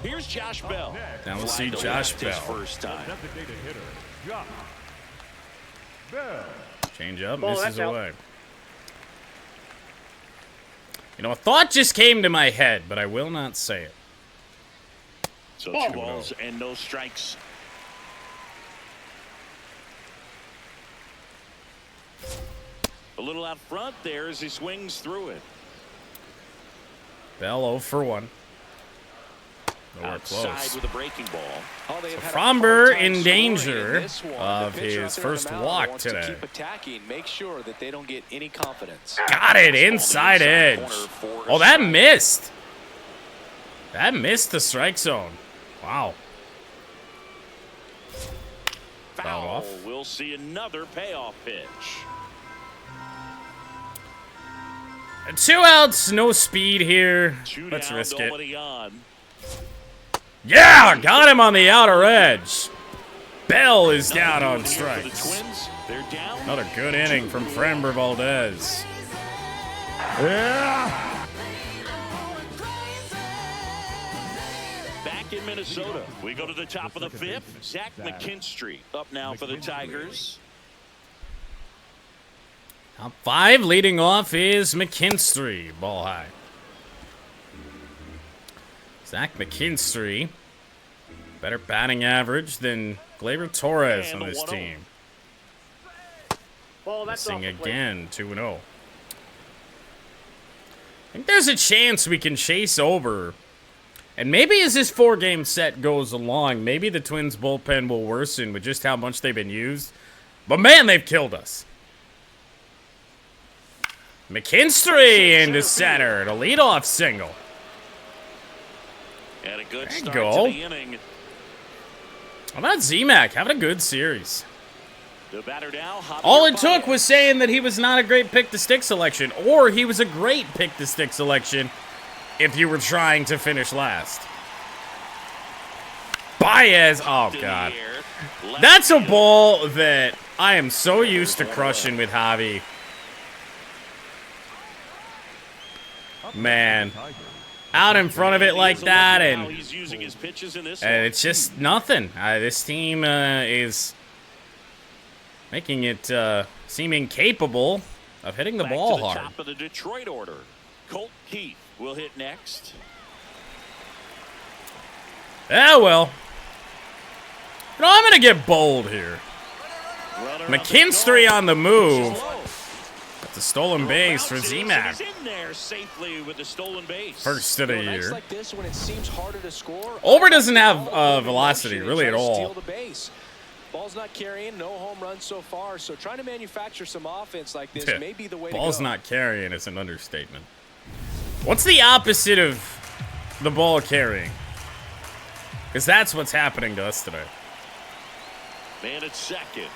Speaker 1: Here's Josh Bell.
Speaker 3: Now we'll see Josh Bell.
Speaker 1: First time.
Speaker 5: Designated hitter, Josh Bell.
Speaker 3: Change up,
Speaker 4: Ball,
Speaker 3: misses
Speaker 4: that's out.
Speaker 3: away. You know, a thought just came to my head, but I will not say it.
Speaker 1: So
Speaker 4: Ball.
Speaker 1: 2 balls and no strikes. A little out front there as he swings through it.
Speaker 3: Bell 0 for 1. Nowhere
Speaker 1: Outside
Speaker 3: close.
Speaker 1: with a breaking ball.
Speaker 2: Oh, they have had a
Speaker 3: Framber
Speaker 2: hard time
Speaker 3: in
Speaker 2: scoring
Speaker 3: danger
Speaker 2: in this one.
Speaker 3: of
Speaker 2: The pitcher
Speaker 3: his
Speaker 2: out there on
Speaker 3: first
Speaker 2: the mound
Speaker 3: walk
Speaker 2: wants
Speaker 3: today.
Speaker 2: To keep attacking, make sure that they don't get any confidence.
Speaker 3: Got it, inside edge. Oh, that missed. That missed the strike zone. Wow. Foul
Speaker 1: Foul.
Speaker 3: off.
Speaker 1: We'll see another payoff pitch.
Speaker 3: 2 outs, no speed here.
Speaker 1: 2
Speaker 3: Let's
Speaker 1: down,
Speaker 3: risk it.
Speaker 1: nobody on.
Speaker 3: Yeah, got him on the outer edge. Bell is down on
Speaker 1: Here for the
Speaker 3: strikes.
Speaker 1: Twins. They're down.
Speaker 3: Another good inning from Framber Valdez.
Speaker 1: Back in Minnesota, we go to the top of the 5th. Zach McKinstry up now for the Tigers.
Speaker 3: Top 5 leading off is McKinstry. Ball high. Zach McKinstry. Better batting average than Gleyber Torres
Speaker 1: And
Speaker 3: on this
Speaker 1: 1-0.
Speaker 3: team.
Speaker 4: Ball, that's off
Speaker 3: Missing
Speaker 4: the plate.
Speaker 3: again, 2-0. I think there's a chance we can chase over. And maybe as this 4-game set goes along, maybe the Twins' bullpen will worsen with just how much they've been used. But man, they've killed us. McKinstry into center, the leadoff single.
Speaker 1: And a good
Speaker 3: There you
Speaker 1: start
Speaker 3: go.
Speaker 1: to the inning.
Speaker 3: How about Z-Mac having a good series?
Speaker 1: The batter now, Javier
Speaker 3: All it took
Speaker 1: Baez.
Speaker 3: was saying that he was not a great pick-to-stick selection, or he was a great pick-to-stick selection if you were trying to finish last. Baez, oh
Speaker 1: In the
Speaker 3: God.
Speaker 1: air. Left
Speaker 3: That's a
Speaker 1: field.
Speaker 3: ball that I am so used to crushing with Javi. Man, out in front of it like
Speaker 1: He is a
Speaker 3: that,
Speaker 1: look at how
Speaker 3: and
Speaker 1: he's using his pitches in this one.
Speaker 3: it's just nothing. This team is making it seem incapable of hitting the
Speaker 1: Back
Speaker 3: ball
Speaker 1: to the
Speaker 3: hard.
Speaker 1: top of the Detroit order. Colt Keith will hit next.
Speaker 3: Yeah, well. You know, I'm going to get bold here.
Speaker 1: Runner
Speaker 3: McKinstry
Speaker 1: up
Speaker 3: on the
Speaker 1: the
Speaker 3: move.
Speaker 1: goal.
Speaker 3: That's a stolen base for Z-Mac.
Speaker 1: He's in there safely with the stolen base.
Speaker 3: First of the
Speaker 2: Nights
Speaker 3: year.
Speaker 2: like this, when it seems harder to score,
Speaker 3: Ober doesn't have
Speaker 2: all
Speaker 3: velocity
Speaker 2: motion,
Speaker 3: really
Speaker 2: try
Speaker 3: at
Speaker 2: to
Speaker 3: all.
Speaker 2: steal the base. Ball's not carrying, no home runs so far. So trying to manufacture some offense like this may be the way
Speaker 3: Ball's
Speaker 2: to go.
Speaker 3: not carrying is an understatement. What's the opposite of the ball carrying? Because that's what's happening to us today.
Speaker 1: Man at second.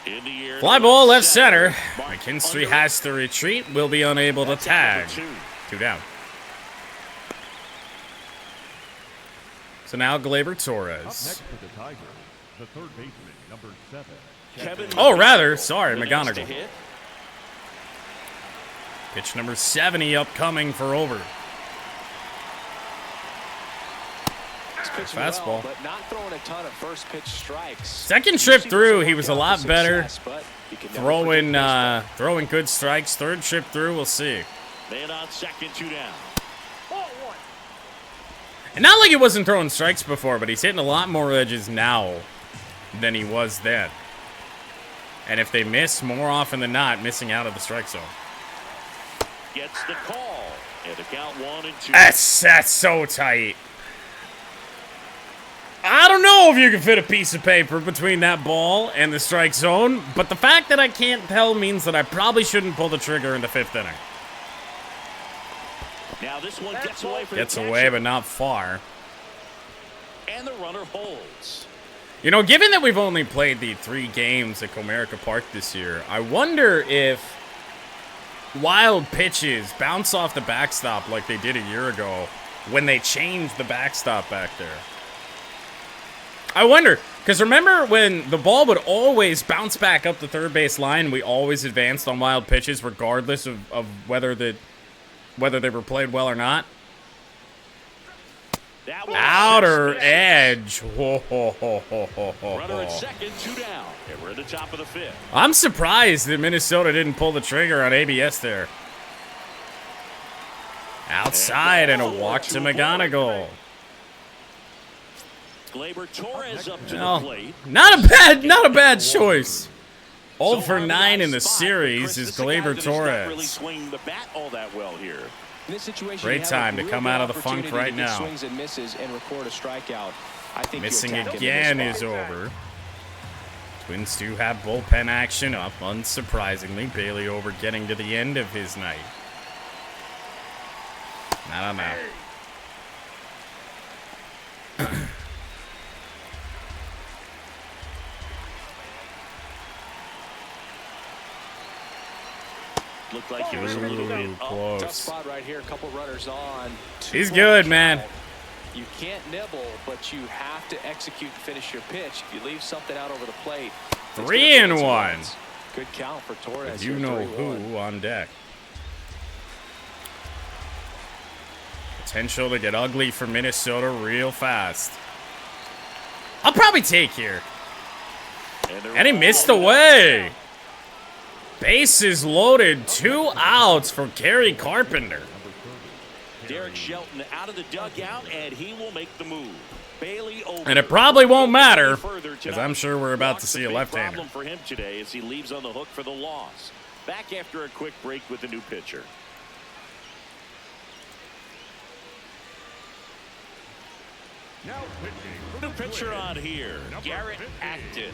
Speaker 1: In the air.
Speaker 3: Fly ball left center.
Speaker 1: Mark
Speaker 3: McKinstry
Speaker 1: under
Speaker 3: has to retreat. Will be unable to
Speaker 1: That's out
Speaker 3: tag.
Speaker 1: for 2.
Speaker 3: 2 down. So now Gleyber
Speaker 5: Up
Speaker 3: Torres.
Speaker 5: next for the Tigers, the third baseman, number 7.
Speaker 1: Kevin
Speaker 3: Oh, rather, sorry,
Speaker 1: the next to
Speaker 3: McGonigal.
Speaker 1: hit.
Speaker 3: Pitch number 70 upcoming for Over.
Speaker 2: He's pitching
Speaker 3: Fastball.
Speaker 2: well, but not throwing a ton of first pitch strikes.
Speaker 3: Second trip through, he was a lot better.
Speaker 2: Throwing
Speaker 3: Throwing good strikes. Third trip through, we'll see.
Speaker 1: Man on second, 2 down.
Speaker 4: Ball 1.
Speaker 3: And not like he wasn't throwing strikes before, but he's hitting a lot more edges now than he was then. And if they miss, more often than not, missing out of the strike zone.
Speaker 1: Gets the call. And the count 1-2.
Speaker 3: That's so tight. I don't know if you can fit a piece of paper between that ball and the strike zone, but the fact that I can't tell means that I probably shouldn't pull the trigger in the 5th inning.
Speaker 1: Now this one gets away from
Speaker 3: Gets
Speaker 1: the
Speaker 3: away,
Speaker 1: catcher.
Speaker 3: but not far.
Speaker 1: And the runner holds.
Speaker 3: You know, given that we've only played the 3 games at Comerica Park this year, I wonder if wild pitches bounce off the backstop like they did a year ago when they changed the backstop back there. I wonder, because remember when the ball would always bounce back up the third base line, we always advanced on wild pitches regardless of whether they were played well or not? Outer edge. Whoa, ho, ho, ho, ho, ho,
Speaker 1: Runner at
Speaker 3: ho.
Speaker 1: second, 2 down. And we're at the top of the 5th.
Speaker 3: I'm surprised that Minnesota didn't pull the trigger on ABS there. Outside and a walk to McGonigal.
Speaker 1: Gleyber Torres up to the
Speaker 3: No,
Speaker 1: plate.
Speaker 3: not a bad choice. 0 for 9 in the series is Gleyber Torres.
Speaker 1: Really swinging the bat all that well here.
Speaker 2: In this situation,
Speaker 3: Great
Speaker 2: you have
Speaker 3: time
Speaker 2: a
Speaker 3: to
Speaker 2: real
Speaker 3: come
Speaker 2: good
Speaker 3: out of the funk
Speaker 2: opportunity
Speaker 3: right
Speaker 2: to get
Speaker 3: now.
Speaker 2: Swings and misses and record a strikeout. I think you
Speaker 3: Missing
Speaker 2: attack him in
Speaker 3: again
Speaker 2: this
Speaker 3: is
Speaker 2: spot.
Speaker 3: over. Twins do have bullpen action up, unsurprisingly. Bailey over getting to the end of his night. Not on that.
Speaker 1: Looked like he was a little bit up.
Speaker 2: Tough
Speaker 3: Close.
Speaker 2: spot right here. A couple runners on.
Speaker 3: He's good, man.
Speaker 2: You can't nibble, but you have to execute and finish your pitch. If you leave something out over the plate, it's
Speaker 3: 3
Speaker 2: gonna
Speaker 3: and
Speaker 2: put
Speaker 3: 1.
Speaker 2: runs. Good count for Torres.
Speaker 3: You
Speaker 2: here,
Speaker 3: know
Speaker 2: 3-1.
Speaker 3: who on deck. Potential to get ugly for Minnesota real fast. I'll probably take here. And he missed away. Bases loaded. 2 outs for Gary Carpenter.
Speaker 1: Derek Shelton out of the dugout, and he will make the move. Bailey over.
Speaker 3: And it probably won't matter,
Speaker 1: Further
Speaker 3: because
Speaker 1: tonight.
Speaker 3: I'm sure we're about to
Speaker 1: Walks
Speaker 3: see
Speaker 1: a
Speaker 3: a
Speaker 1: big
Speaker 3: left-hander.
Speaker 1: problem for him today as he leaves on the hook for the loss. Back after a quick break with a new pitcher.
Speaker 5: Now pitching.
Speaker 1: New pitcher on here, Garrett Acton.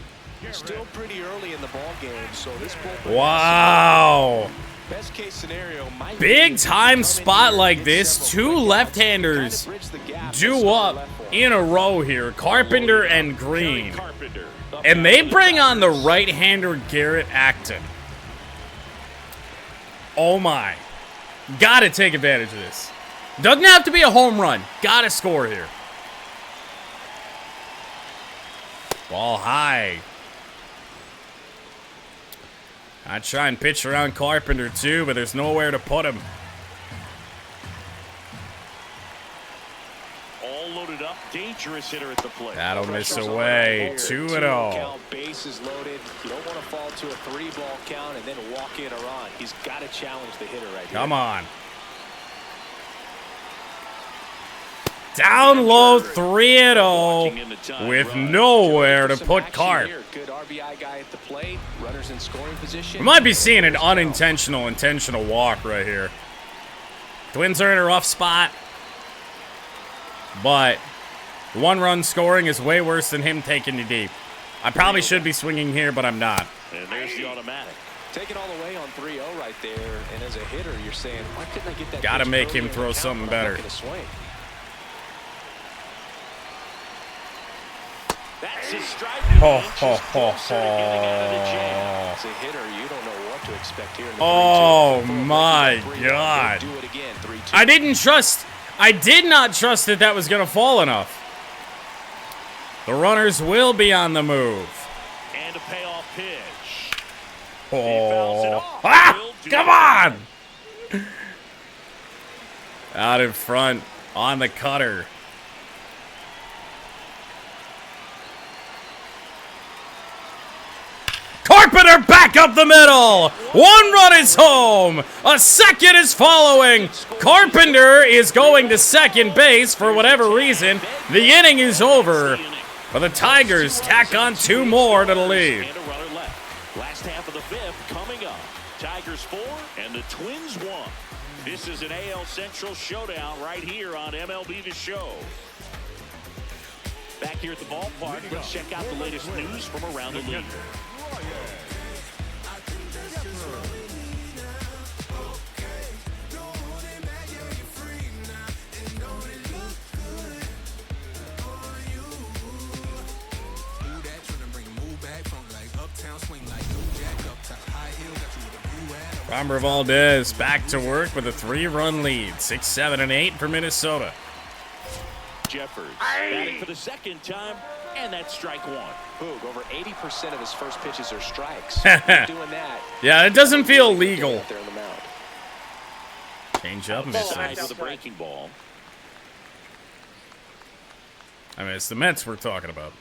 Speaker 2: Still pretty early in the ball game, so this bullpen.
Speaker 3: Wow.
Speaker 2: Best case scenario might
Speaker 3: Big
Speaker 2: be
Speaker 3: time
Speaker 2: come in
Speaker 3: spot
Speaker 2: here,
Speaker 3: like
Speaker 2: get
Speaker 3: this.
Speaker 2: several
Speaker 3: 2
Speaker 2: strikeouts,
Speaker 3: left-handers
Speaker 2: kind of bridge the gap,
Speaker 3: due
Speaker 2: and start
Speaker 3: up
Speaker 2: left for
Speaker 3: in a row here. Carpenter and Green.
Speaker 1: Carpenter.
Speaker 3: And they bring on the right-hander Garrett Acton. Oh my. Gotta take advantage of this. Doesn't have to be a home run. Gotta score here. Ball high. I try and pitch around Carpenter too, but there's nowhere to put him.
Speaker 1: All loaded up, dangerous hitter at the plate.
Speaker 3: That'll miss
Speaker 2: Pressure's on
Speaker 3: away.
Speaker 2: right
Speaker 3: 2
Speaker 2: here.
Speaker 3: and 0.
Speaker 2: Count, bases loaded. You don't want to fall to a 3-ball count and then walk in or on. He's got to challenge the hitter right here.
Speaker 3: Come on. Down low 3-0 with nowhere to
Speaker 2: Some
Speaker 3: put
Speaker 2: action
Speaker 3: Carp.
Speaker 2: here. Good RBI guy at the plate. Runners in scoring position.
Speaker 3: We might be seeing an unintentional intentional walk right here. Twins are in a rough spot, but 1-run scoring is way worse than him taking you deep. I probably should be swinging here, but I'm not.
Speaker 1: And there's the automatic.
Speaker 2: Take it all the way on 3-0 right there. And as a hitter, you're saying, why couldn't I get that?
Speaker 3: Gotta
Speaker 2: pitch
Speaker 3: make
Speaker 2: earlier
Speaker 3: him
Speaker 2: in the
Speaker 3: throw
Speaker 2: count
Speaker 3: something
Speaker 2: when I'm
Speaker 3: better.
Speaker 2: making a swing?
Speaker 1: That's his strike.
Speaker 3: Ho, ho, ho, ho.
Speaker 2: As a hitter, you don't know what to expect here in the 3-2.
Speaker 3: Oh
Speaker 2: If you
Speaker 3: my
Speaker 2: go 3-0,
Speaker 3: God.
Speaker 2: do it again, 3-2.
Speaker 3: I did not trust that that was going to fall enough. The runners will be on the move.
Speaker 1: And a payoff pitch.
Speaker 3: Oh. Ah, come on. Out in front on the cutter. Carpenter back up the middle. 1 run is home. A second is following. Carpenter is going to second base for whatever reason. The inning is over. But the Tigers tack on 2 more to the lead.
Speaker 1: And a runner left. Last half of the 5th coming up. Tigers 4 and the Twins 1. This is an AL Central showdown right here on MLB The Show. Back here at the ballpark, let's check out the latest news from around the league.
Speaker 3: Framber Valdez back to work with a 3-run lead. 6, 7, and 8 for Minnesota.
Speaker 1: Jeffers batting for the second time, and that's strike one.
Speaker 2: Boog, over 80% of his first pitches are strikes. Doing that.
Speaker 3: Yeah, it doesn't feel legal.
Speaker 2: Out there on the mound.
Speaker 3: Change up,
Speaker 1: Side
Speaker 3: misses.
Speaker 1: with a breaking ball.
Speaker 3: I mean, it's the Mets we're talking about.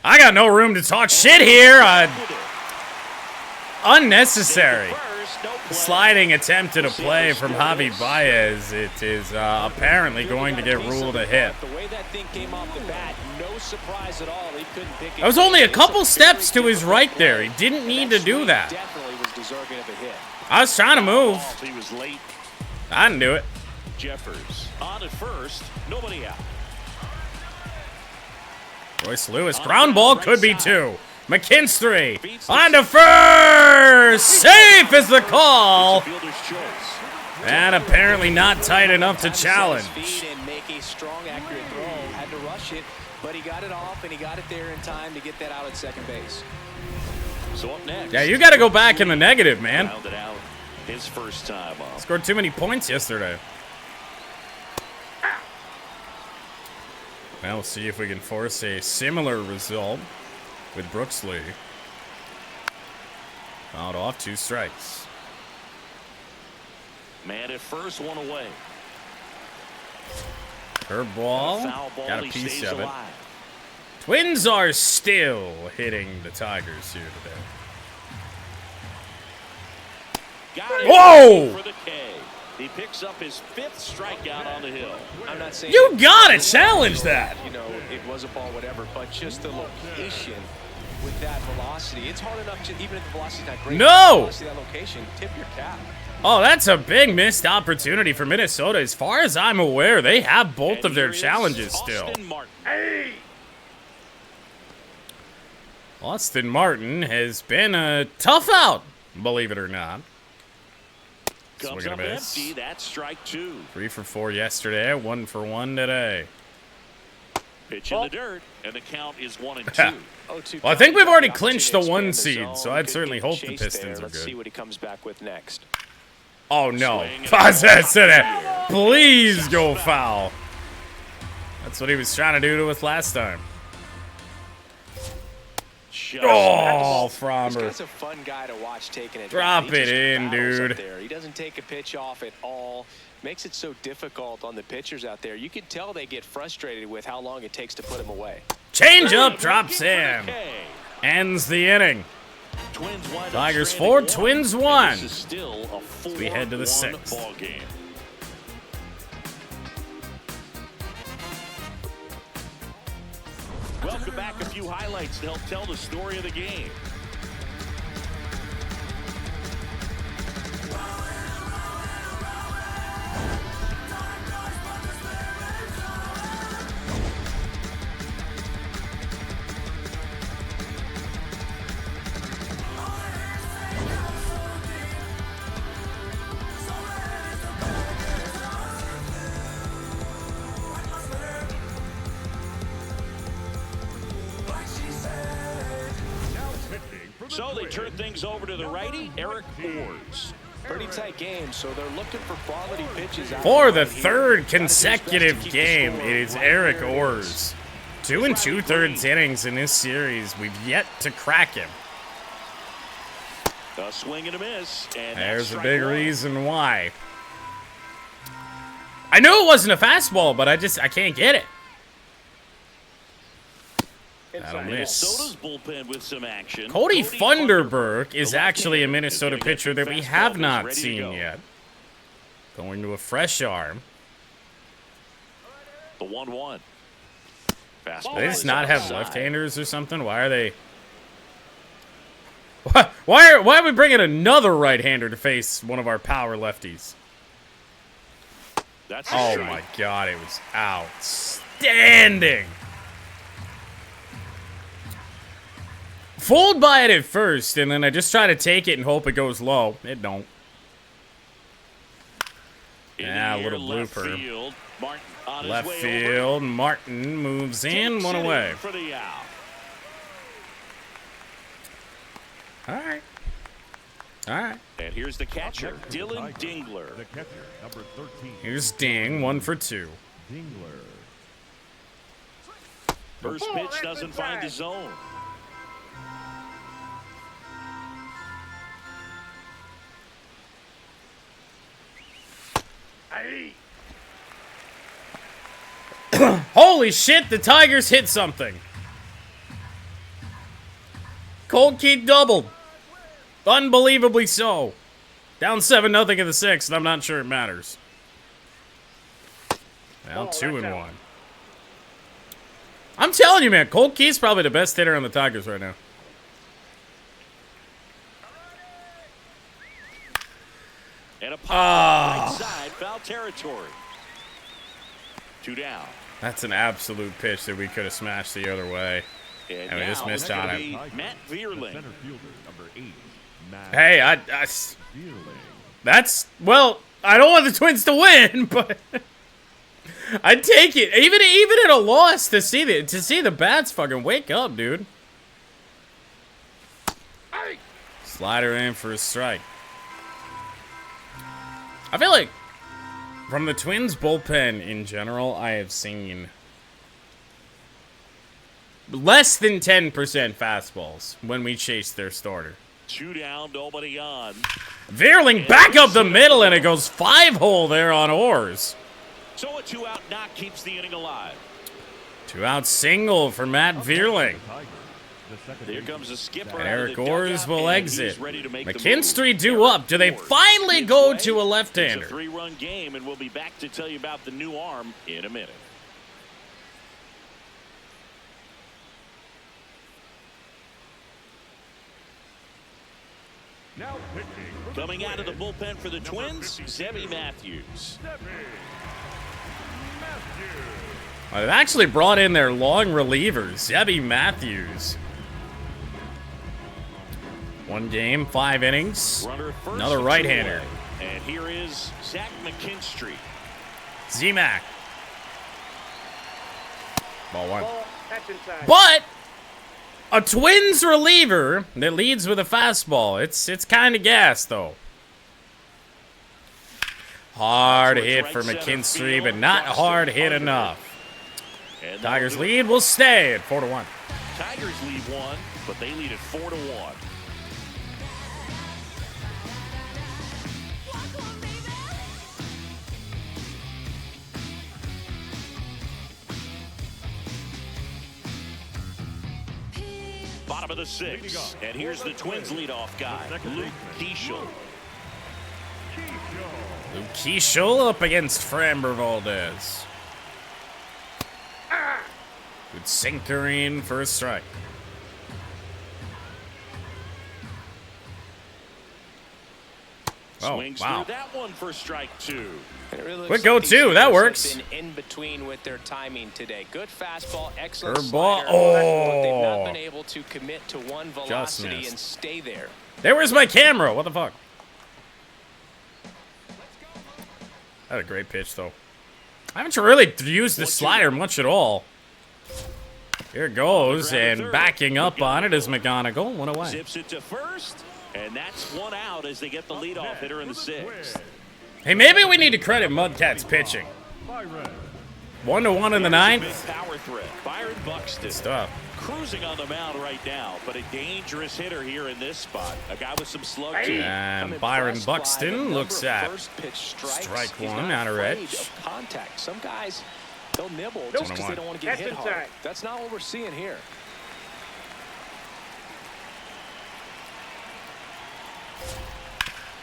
Speaker 3: I got no room to talk shit here. Unnecessary. Sliding attempt at a play from Javi Baez. It is apparently going to get ruled a hit.
Speaker 2: The way that thing came off the bat, no surprise at all. He couldn't pick it.
Speaker 3: That was only a couple steps to his right there. He didn't need to do that.
Speaker 2: Definitely was deserving of a hit.
Speaker 3: I was trying to move.
Speaker 1: He was late.
Speaker 3: I didn't do it.
Speaker 1: Jeffers on at first, nobody out.
Speaker 3: Royce Lewis, ground ball could be 2. McKinstry on to first. Safe is the call.
Speaker 1: Fielder's choice.
Speaker 3: And apparently not tight enough to challenge.
Speaker 2: And make a strong, accurate throw. Had to rush it, but he got it off, and he got it there in time to get that out at second base.
Speaker 1: So up next.
Speaker 3: Yeah, you got to go back in the negative, man.
Speaker 1: Rounded out his first time up.
Speaker 3: Scored too many points yesterday. Now we'll see if we can force a similar result with Brooksley. Out off, 2 strikes.
Speaker 1: Man at first, 1 away.
Speaker 3: Curveball.
Speaker 1: Foul ball,
Speaker 3: Got a
Speaker 1: he
Speaker 3: piece
Speaker 1: stays
Speaker 3: of it.
Speaker 1: alive.
Speaker 3: Twins are still hitting the Tigers here today.
Speaker 1: Got it.
Speaker 3: Whoa!
Speaker 1: For the K. He picks up his 5th strikeout on the hill.
Speaker 2: I'm not saying
Speaker 3: You gotta challenge that.
Speaker 2: You know, it was a ball, whatever, but just the location with that velocity. It's hard enough to, even if the velocity's not great.
Speaker 3: No!
Speaker 2: The velocity of that location, tip your cap.
Speaker 3: Oh, that's a big missed opportunity for Minnesota. As far as I'm aware, they have both
Speaker 1: And
Speaker 3: of their
Speaker 1: here is
Speaker 3: challenges still.
Speaker 1: Austin Martin.
Speaker 3: Austin Martin has been a tough out, believe it or not.
Speaker 1: Comes
Speaker 3: Swing
Speaker 1: up
Speaker 3: and a miss.
Speaker 1: empty. That's strike 2.
Speaker 3: 3 for 4 yesterday, 1 for 1 today.
Speaker 1: Pitch in the dirt, and the count is 1-2.
Speaker 3: Well, I think we've already clinched the 1 seed, so I'd certainly hope the Pistons are
Speaker 2: Let's see
Speaker 3: good.
Speaker 2: what he comes back with next.
Speaker 3: Oh, no.
Speaker 1: Swing and a
Speaker 3: Please go foul. That's what he was trying to do to us last time.
Speaker 1: Just
Speaker 3: Oh,
Speaker 2: This
Speaker 3: Framber.
Speaker 2: guy's a fun guy to watch taking it.
Speaker 3: Drop
Speaker 2: He
Speaker 3: it
Speaker 2: just
Speaker 3: in,
Speaker 2: battles up
Speaker 3: dude.
Speaker 2: there. He doesn't take a pitch off at all. Makes it so difficult on the pitchers out there. You can tell they get frustrated with how long it takes to put him away.
Speaker 3: Change up, drops in.
Speaker 1: K.
Speaker 3: Ends the inning.
Speaker 1: Twins wind up
Speaker 3: Tigers
Speaker 1: stranded
Speaker 3: 4,
Speaker 1: 1,
Speaker 3: Twins
Speaker 1: and
Speaker 3: 1.
Speaker 1: This is still a 4-1
Speaker 3: We head to the 6th.
Speaker 1: ball game. Welcome back. A few highlights to help tell the story of the game. So they turn things over to the righty, Eric Orrs.
Speaker 2: Pretty tight game, so they're looking for quality pitches. out
Speaker 3: For
Speaker 2: there
Speaker 3: the
Speaker 2: here.
Speaker 3: third consecutive game, it is Eric Orrs. 2 2/3 innings in this series. We've yet to crack him.
Speaker 1: A swing and a miss. And
Speaker 3: There's
Speaker 1: that's
Speaker 3: a
Speaker 1: strike
Speaker 3: big
Speaker 1: 1.
Speaker 3: reason why. I knew it wasn't a fastball, but I can't get it. That'll miss.
Speaker 1: Minnesota's bullpen with some action.
Speaker 3: Cody Funderburk is
Speaker 1: the
Speaker 3: actually a
Speaker 1: left-hander,
Speaker 3: Minnesota
Speaker 1: is gonna get
Speaker 3: pitcher that we
Speaker 1: fastball
Speaker 3: have
Speaker 1: that's
Speaker 3: not
Speaker 1: ready to
Speaker 3: seen
Speaker 1: go.
Speaker 3: yet. Going to a fresh arm.
Speaker 1: The 1-1. Fastball.
Speaker 3: Do they just
Speaker 1: is
Speaker 3: not have
Speaker 1: outside.
Speaker 3: left-handers or something? Why are they... Why are we bringing another right-hander to face one of our power lefties?
Speaker 1: That's a
Speaker 3: Oh
Speaker 1: strike.
Speaker 3: my God, it was outstanding. Fooled by it at first, and then I just try to take it and hope it goes low. It don't.
Speaker 1: In
Speaker 3: Yeah,
Speaker 1: the
Speaker 3: a little
Speaker 1: air, left
Speaker 3: blooper.
Speaker 1: field. Martin on his
Speaker 3: Left
Speaker 1: way
Speaker 3: field, Martin moves
Speaker 1: over.
Speaker 3: in,
Speaker 1: Takes
Speaker 3: one
Speaker 1: it
Speaker 3: away.
Speaker 1: for the out.
Speaker 3: All right. All right.
Speaker 1: And here's the catcher, Dylan Dingler.
Speaker 5: The catcher, number 13.
Speaker 3: Here's Ding, 1 for 2.
Speaker 5: Dingler.
Speaker 1: First pitch doesn't find the zone.
Speaker 3: Holy shit, the Tigers hit something. Cold Key doubled. Unbelievably so. Down 7-0 in the 6th, and I'm not sure it matters. Now 2-1. I'm telling you, man, Cold Key's probably the best hitter on the Tigers right now.
Speaker 1: And a pop right side, foul territory. 2 down.
Speaker 3: That's an absolute pitch that we could have smashed the other way.
Speaker 1: And
Speaker 3: we just missed on it.
Speaker 1: Matt Vierling.
Speaker 5: Center fielder, number 8. Matt
Speaker 3: Hey,
Speaker 5: Vierling.
Speaker 3: that's, well, I don't want the Twins to win, but I'd take it. Even at a loss to see the bats fucking wake up, dude. Slider in for a strike. I feel like from the Twins bullpen in general, I have seen less than 10% fastballs when we chase their starter.
Speaker 1: 2 down, nobody on.
Speaker 3: Vierling back up the middle, and it goes 5-hole there on Orrs.
Speaker 1: So a 2-out knock keeps the inning alive.
Speaker 3: 2-out single for Matt Vierling.
Speaker 1: Here comes the skipper.
Speaker 3: Eric Orrs will exit.
Speaker 1: McKinstry
Speaker 3: due up. Do they finally go to a
Speaker 1: It's
Speaker 3: left-hander?
Speaker 1: a 3-run game, and we'll be back to tell you about the new arm in a minute.
Speaker 5: Now pitching for the
Speaker 1: Coming out of the
Speaker 5: Twins,
Speaker 1: bullpen for the
Speaker 5: number
Speaker 1: Twins,
Speaker 5: 52,
Speaker 1: Zebby Matthews.
Speaker 5: Zebby Matthews.
Speaker 3: They've actually brought in their long relievers, Zebby Matthews. 1 game, 5 innings.
Speaker 1: Runner first
Speaker 3: Another
Speaker 1: for
Speaker 3: right-hander.
Speaker 1: 2 away. And here is Zach McKinstry.
Speaker 3: Z-Mac. Ball 1.
Speaker 4: Ball, catch inside.
Speaker 3: But a Twins reliever that leads with a fastball. It's kind of gas, though. Hard hit for McKinstry, but not hard hit enough.
Speaker 1: And
Speaker 3: Tigers lead will stay at 4-1.
Speaker 1: Tigers lead 1, but they lead at 4-1. Bottom of the 6th, and here's the Twins leadoff guy, Luke Keeschel.
Speaker 3: Luke Keeschel up against Framber Valdez. Good sinker in for a strike. Oh,
Speaker 1: Swings
Speaker 3: wow.
Speaker 1: through that one for strike 2.
Speaker 3: Quick go, too. That works.
Speaker 2: Been in between with their timing today. Good fastball, excellent
Speaker 3: Curveball.
Speaker 2: slider, but they've not
Speaker 3: Oh.
Speaker 2: been able to commit to one velocity
Speaker 3: missed.
Speaker 2: and stay there.
Speaker 3: There was my camera. What the fuck? That a great pitch, though. I haven't really used the slider much at all. Here it goes, and backing up on it is McGonigal. 1 away.
Speaker 1: Zips it to first, and that's 1 out as they get the leadoff hitter in the 6th.
Speaker 3: Hey, maybe we need to credit Mudcats pitching. 1-1 in the 9th.
Speaker 1: Big power threat. Byron Buxton
Speaker 3: Stuff.
Speaker 1: cruising on the mound right now, but a dangerous hitter here in this spot. A guy with some slug to him.
Speaker 3: And Byron Buxton looks at strike 1 out of edge.
Speaker 2: Contact. Some guys, they'll nibble
Speaker 3: Nope.
Speaker 2: just because they don't want to get
Speaker 4: Catch
Speaker 2: hit hard.
Speaker 4: inside.
Speaker 2: That's not what we're seeing here.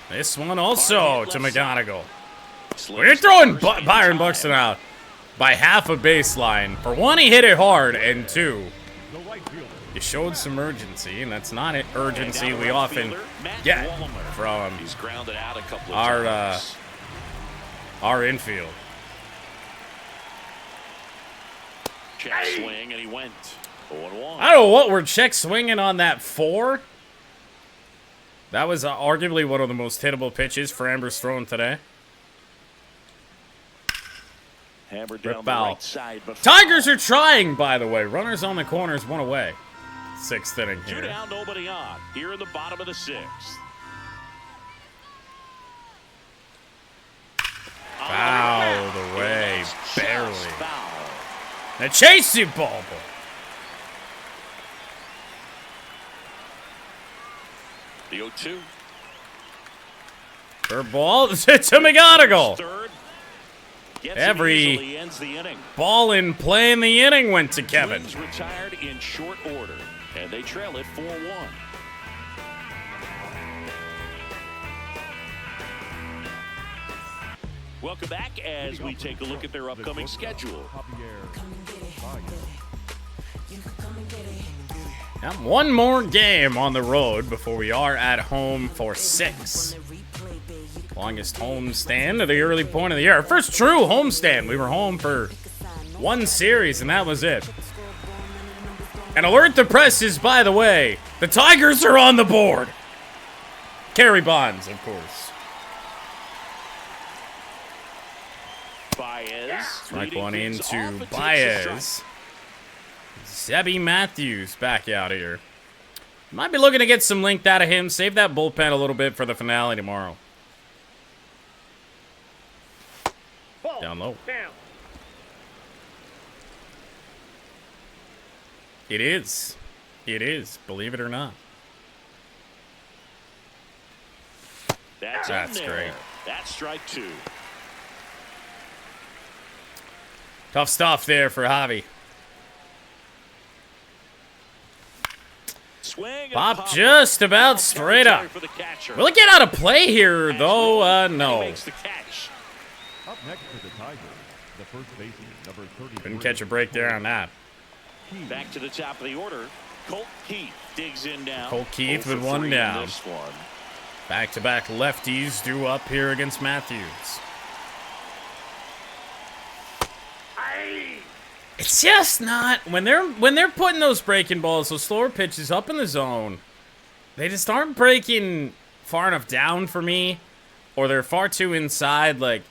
Speaker 3: This one also to McGonigal.
Speaker 1: Slips
Speaker 3: We're
Speaker 1: to
Speaker 3: throwing
Speaker 1: first in
Speaker 3: Byron
Speaker 1: time.
Speaker 3: Buxton out by half a baseline. For 1, he hit it hard, and 2,
Speaker 5: The right fielder.
Speaker 3: he showed some urgency, and that's not an urgency
Speaker 1: And now
Speaker 3: we
Speaker 1: the right
Speaker 3: often
Speaker 1: fielder, Matt
Speaker 3: get
Speaker 1: Wallmer.
Speaker 3: from
Speaker 1: He's grounded out a couple of
Speaker 3: our
Speaker 1: times.
Speaker 3: our infield.
Speaker 1: Check swing, and he went 0-1.
Speaker 3: I don't know what we're check swinging on that 4. That was arguably one of the most hittable pitches Framber's thrown today.
Speaker 1: Hammered down
Speaker 3: Rip
Speaker 1: the
Speaker 3: foul.
Speaker 1: right side, but
Speaker 3: Tigers are trying, by the way. Runners on the corners, 1 away. 6th inning
Speaker 1: 2
Speaker 3: here.
Speaker 1: down, nobody on. Here in the bottom of the 6th.
Speaker 3: Fouled away,
Speaker 1: Just
Speaker 3: barely.
Speaker 1: foul.
Speaker 3: Now chase you, ball boy.
Speaker 1: The 0-2.
Speaker 3: Third ball to McGonigal.
Speaker 1: Third. Gets
Speaker 3: Every
Speaker 1: it easily, ends the inning.
Speaker 3: ball in play in the inning went to Kevin.
Speaker 1: Twins retired in short order, and they trail it 4-1. Welcome back as we take a look at their upcoming schedule.
Speaker 3: Now, one more game on the road before we are at home for 6. Longest homestand of the early point of the year. Our first true homestand. We were home for one series, and that was it. And alert the presses, by the way. The Tigers are on the board. Carry Bonds, of course.
Speaker 1: Baez.
Speaker 3: Strike
Speaker 1: leading
Speaker 3: one
Speaker 1: things
Speaker 3: into
Speaker 1: off, it takes a
Speaker 3: Baez.
Speaker 1: strike.
Speaker 3: Zebby Matthews back out here. Might be looking to get some length out of him. Save that bullpen a little bit for the finale tomorrow.
Speaker 4: Ball.
Speaker 3: Down low.
Speaker 4: Down.
Speaker 3: It is. It is. Believe it or not.
Speaker 1: That's
Speaker 3: That's
Speaker 1: in there.
Speaker 3: great.
Speaker 1: That's strike 2.
Speaker 3: Tough stuff there for Javi.
Speaker 1: Swing and
Speaker 3: Pop just about straight up.
Speaker 1: For the catcher.
Speaker 3: Will it get out of play here, though?
Speaker 1: He
Speaker 3: No.
Speaker 1: makes the catch.
Speaker 5: Up next for the Tigers, the first baseman, number 33.
Speaker 3: Couldn't catch a break there on that.
Speaker 1: Back to the top of the order. Colt Keith digs in now.
Speaker 3: Colt Keith
Speaker 1: 0
Speaker 3: with
Speaker 1: for
Speaker 3: one
Speaker 1: 3 in
Speaker 3: down.
Speaker 1: this one.
Speaker 3: Back-to-back lefties due up here against Matthews. It's just not when they're putting those breaking balls, those slower pitches up in the zone. They just aren't breaking far enough down for me, or they're far too inside. Like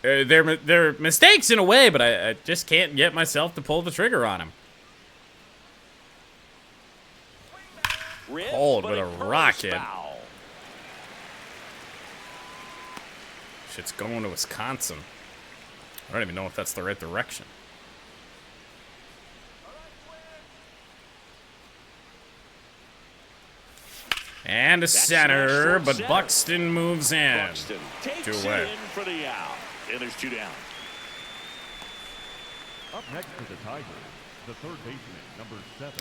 Speaker 3: they're mistakes in a way, but I just can't get myself to pull the trigger on them.
Speaker 1: Ripped,
Speaker 3: Cold
Speaker 1: but
Speaker 3: with
Speaker 1: it
Speaker 3: a
Speaker 1: curls
Speaker 3: rocket.
Speaker 1: foul.
Speaker 3: Shit's going to Wisconsin. I don't even know if that's the right direction. And a center,
Speaker 1: smashed
Speaker 3: but
Speaker 1: towards
Speaker 3: Buxton moves in.
Speaker 1: Buxton takes
Speaker 3: 2
Speaker 1: it
Speaker 3: away.
Speaker 1: in for the out. And there's 2 down.
Speaker 5: Up next for the Tigers, the third baseman, number 7.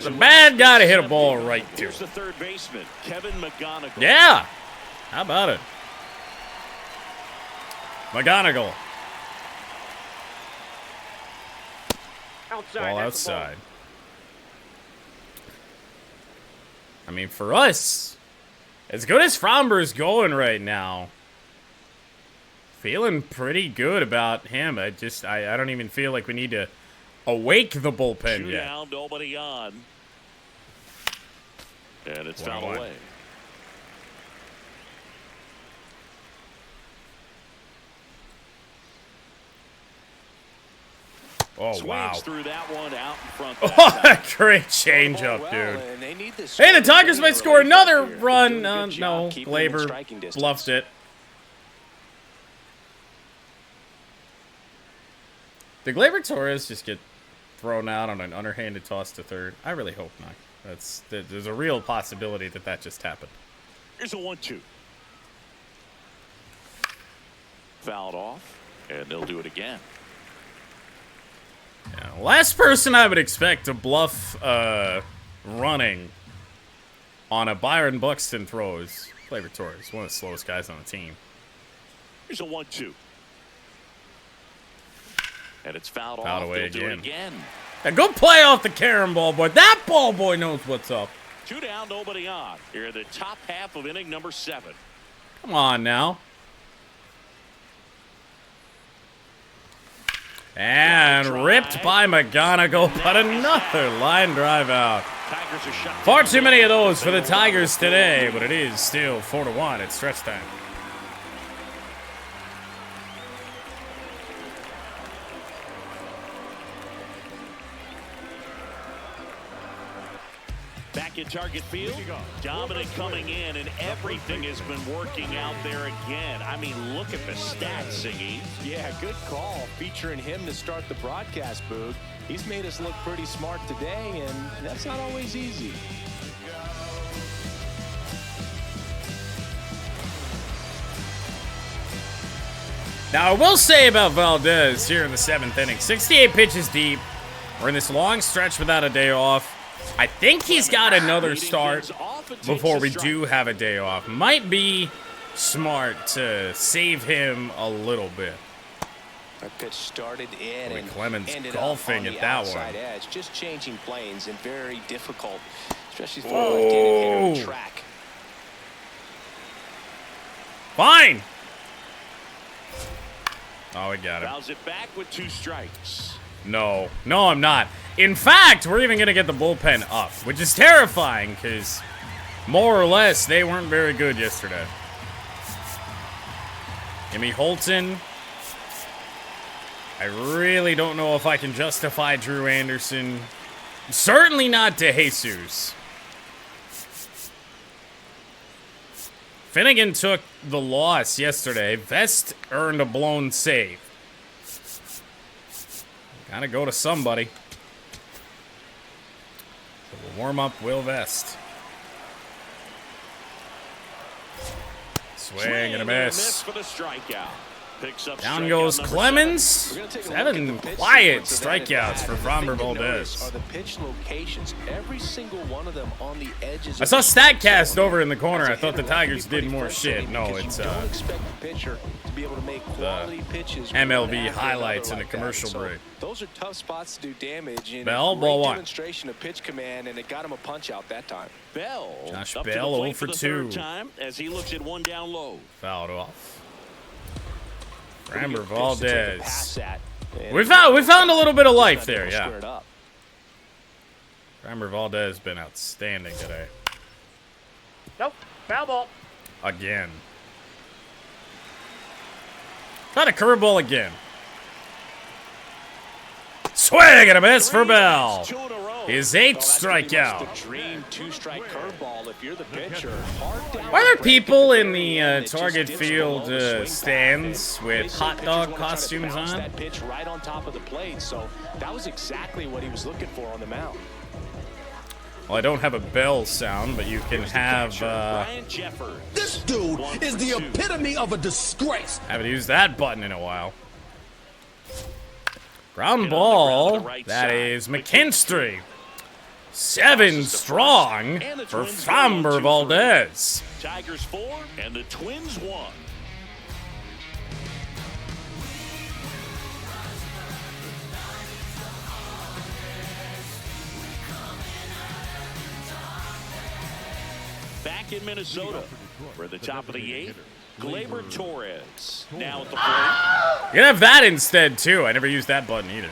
Speaker 3: The bad guy to hit a ball right to.
Speaker 1: Here's the third baseman, Kevin McGonigal.
Speaker 3: Yeah. How about it? McGonigal.
Speaker 4: Outside.
Speaker 3: Ball
Speaker 4: That's the ball.
Speaker 3: outside. I mean, for us, as good as Framber's going right now, feeling pretty good about him. I don't even feel like we need to awake the bullpen
Speaker 1: 2
Speaker 3: yet.
Speaker 1: down, nobody on. And it's fouled
Speaker 3: 1-1.
Speaker 1: away.
Speaker 3: Oh,
Speaker 1: Swings
Speaker 3: wow.
Speaker 1: through that one out in front.
Speaker 3: Oh, great changeup, dude. Hey, the Tigers might score another run. No, Glaber bluffed it. Did Glaber Torres just get thrown out on an underhanded toss to third? I really hope not. There's a real possibility that just happened.
Speaker 1: Here's a 1-2. Fouled off, and they'll do it again.
Speaker 3: Yeah, last person I would expect to bluff running on a Byron Buxton throw is Glaber Torres, one of the slowest guys on the team.
Speaker 1: Here's a 1-2. And it's fouled
Speaker 3: Fouled
Speaker 1: off.
Speaker 3: away
Speaker 1: They'll do it
Speaker 3: again.
Speaker 1: again.
Speaker 3: A good play off the carom ball boy. That ball boy knows what's up.
Speaker 1: 2 down, nobody on. Here in the top half of inning number 7.
Speaker 3: Come on now. And ripped by McGonigal, but another line drive out.
Speaker 1: Tigers are shut
Speaker 3: Far
Speaker 1: down.
Speaker 3: too many of those for the Tigers today, but it is still 4-1 at stretch time.
Speaker 1: Back in target field, Dominic coming in, and everything has been working out there again. I mean, look at the stats, Siggy.
Speaker 2: Yeah, good call featuring him to start the broadcast, Boog. He's made us look pretty smart today, and that's not always easy.
Speaker 3: Now, I will say about Valdez here in the 7th inning, 68 pitches deep. We're in this long stretch without a day off. I think he's got another start before we do have a day off. Might be smart to save him a little bit.
Speaker 2: That pitch started in and
Speaker 3: Clemens
Speaker 2: ended
Speaker 3: golfing
Speaker 2: up on
Speaker 3: at
Speaker 2: the
Speaker 3: that
Speaker 2: outside
Speaker 3: one.
Speaker 2: edge, just changing planes and very difficult, especially for a left-handed hitter to track.
Speaker 3: Fine. Oh, we got him.
Speaker 1: Fouls it back with 2 strikes.
Speaker 3: No, I'm not. In fact, we're even going to get the bullpen up, which is terrifying because more or less they weren't very good yesterday. Give me Holton. I really don't know if I can justify Drew Anderson. Certainly not to Jesus. Finnegan took the loss yesterday. Vest earned a blown save. Gotta go to somebody. So we'll warm up Will Vest. Swing and a miss.
Speaker 1: For the strikeout. Picks up
Speaker 3: Down goes Clemens. 7 quiet strikeouts for Framber Valdez.
Speaker 2: Are the pitch locations, every single one of them on the edges.
Speaker 3: I saw StatCast over in the corner. I thought the Tigers did more shit. No, it's
Speaker 2: don't expect the pitcher to be able to make quality pitches.
Speaker 3: MLB highlights in the commercial break.
Speaker 2: Those are tough spots to do damage. And
Speaker 3: Bell,
Speaker 2: a
Speaker 3: ball
Speaker 2: great
Speaker 3: 1.
Speaker 2: demonstration of pitch command, and it got him a punch out that time.
Speaker 1: Bell.
Speaker 3: Josh
Speaker 1: up to
Speaker 3: Bell
Speaker 1: the
Speaker 3: 0
Speaker 1: plate
Speaker 3: for
Speaker 1: the
Speaker 3: 2.
Speaker 1: third time as he looks at 1 down low.
Speaker 3: Fouled off. Framber Valdez.
Speaker 2: We
Speaker 3: We found a little bit of life there, yeah. Framber Valdez has been outstanding today.
Speaker 4: Nope. Foul ball.
Speaker 3: Again. Got a curveball again. Swing and a miss for Bell.
Speaker 1: 2 in a row.
Speaker 3: His 8th strikeout.
Speaker 2: The dream 2-strike curveball if you're the pitcher. Hard down.
Speaker 3: Why are there people in the target field stands with hot dog costumes on?
Speaker 2: That pitch right on top of the plate, so that was exactly what he was looking for on the mound.
Speaker 3: Well, I don't have a bell sound, but you can have
Speaker 1: Brian Jeffers.
Speaker 6: This dude is the epitome of a disgrace.
Speaker 3: haven't used that button in a while. Ground ball. That is McKinstry. 7 strong for Framber Valdez.
Speaker 1: Tigers 4 and the Twins 1. Back in Minnesota, we're at the top of the 8th. Gleyber Torres now at the plate.
Speaker 3: You can have that instead, too. I never used that button either.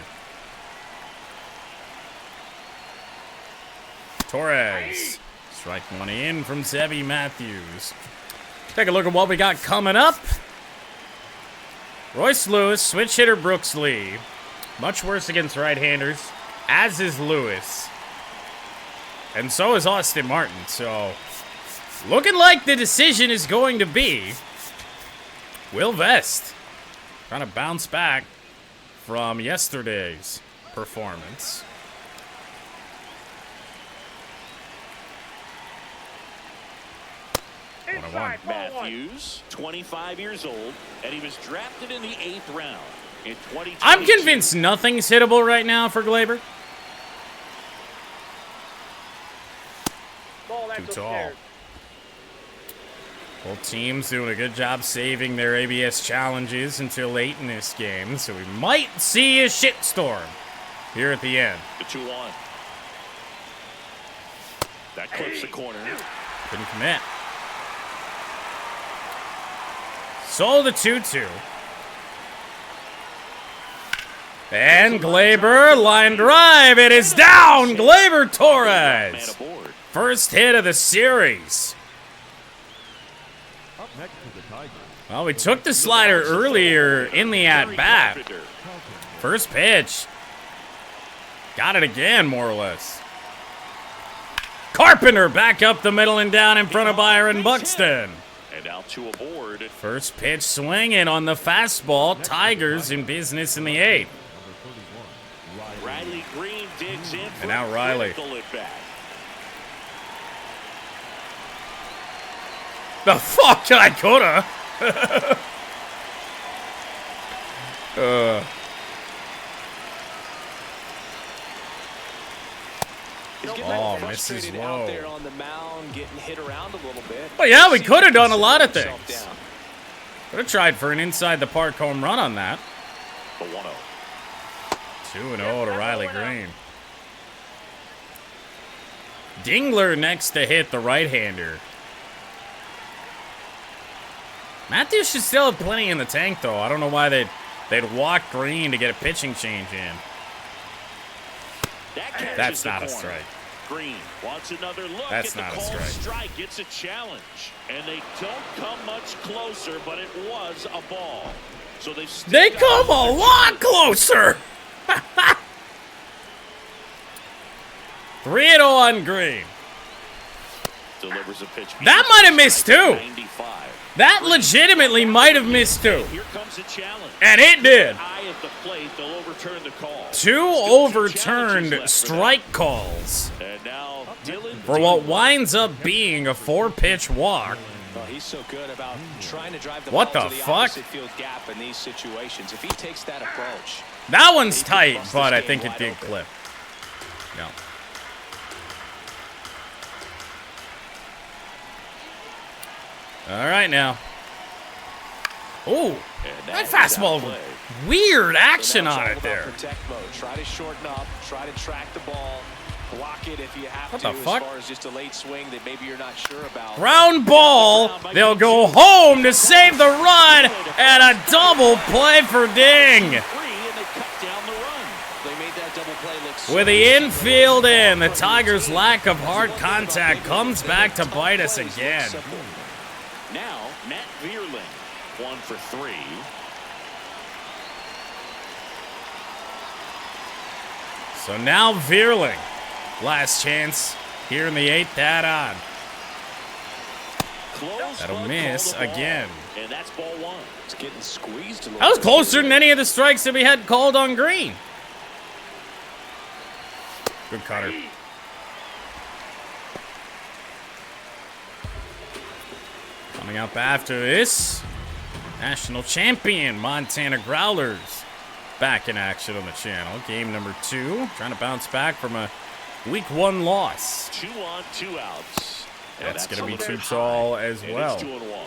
Speaker 3: Torres. Strike 1 in from Zebby Matthews. Take a look at what we got coming up. Royce Lewis, switch hitter Brooks Lee. Much worse against right-handers, as is Lewis. And so is Austin Martin. So, looking like the decision is going to be Will Vest. Trying to bounce back from yesterday's performance.
Speaker 4: Inside, ball 1.
Speaker 1: Matthews, 25 years old, and he was drafted in the 8th round in 2022.
Speaker 3: I'm convinced nothing's hittable right now for Gleyber.
Speaker 4: Ball, that's
Speaker 3: Too tall.
Speaker 4: upstairs.
Speaker 3: Both teams doing a good job saving their ABS challenges until late in this game, so we might see a shitstorm here at the end.
Speaker 1: The 2-1. That clips the corner.
Speaker 3: Couldn't commit. So the 2-2. And Gleyber, line drive. It is down. Gleyber Torres.
Speaker 1: Man aboard.
Speaker 3: First hit of the series.
Speaker 5: Up next to the Tigers.
Speaker 3: Well, we took the slider earlier in the at-bat. First pitch. Got it again, more or less. Carpenter back up the middle and down in front of Byron Buxton.
Speaker 1: And out to a board.
Speaker 3: First pitch swinging on the fastball. Tigers in business in the 8th.
Speaker 1: Riley Green digs in.
Speaker 3: And now Riley. The fuck, I coulda. Oh, misses low.
Speaker 2: Out there on the mound, getting hit around a little bit.
Speaker 3: Well, yeah, we could have done a lot of things. Could have tried for an inside the park home run on that.
Speaker 1: The 1-0.
Speaker 3: 2-0 to Riley Green. Dingler next to hit the right-hander. Matthews should still have plenty in the tank, though. I don't know why they'd walk Green to get a pitching change in. That's not a strike.
Speaker 1: Green wants another look.
Speaker 3: That's not a strike.
Speaker 1: Strike gets a challenge, and they don't come much closer, but it was a ball. So they
Speaker 3: come a lot closer. 3-0 on Green.
Speaker 1: Delivers a pitch.
Speaker 3: That might have missed too.
Speaker 1: 95.
Speaker 3: That legitimately might have missed too.
Speaker 1: Here comes a challenge.
Speaker 3: And it did.
Speaker 1: Eye at the plate, they'll overturn the call.
Speaker 3: 2 overturned strike calls
Speaker 1: And now Dylan
Speaker 3: for what winds up being a 4-pitch walk.
Speaker 2: Well, he's so good about trying to drive the
Speaker 3: What
Speaker 2: ball
Speaker 3: the
Speaker 2: to the
Speaker 3: fuck?
Speaker 2: opposite field gap in these situations. If he takes that approach,
Speaker 3: That one's tight, but I think it did clip. No. All right now. Oh, that fastball, weird action on it there.
Speaker 2: Protect mode. Try to shorten up. Try to track the ball. Block it if you have
Speaker 3: What
Speaker 2: to.
Speaker 3: the fuck?
Speaker 2: As far as just a late swing that maybe you're not sure about.
Speaker 3: Ground ball. They'll go home to save the run, and a double play for Ding. With the infield in, the Tigers' lack of hard contact comes back to bite us again.
Speaker 1: Now, Matt Vierling, 1 for 3.
Speaker 3: So now Vierling, last chance here in the 8th, add on. That'll miss again.
Speaker 1: And that's ball 1.
Speaker 2: It's getting squeezed a little.
Speaker 3: That was closer than any of the strikes that we had called on Green. Good cutter. Coming up after this, national champion Montana Growlers back in action on the channel. Game number 2, trying to bounce back from a week 1 loss.
Speaker 1: 2 on, 2 outs.
Speaker 3: That's going to be too tall as well.
Speaker 1: 2-1.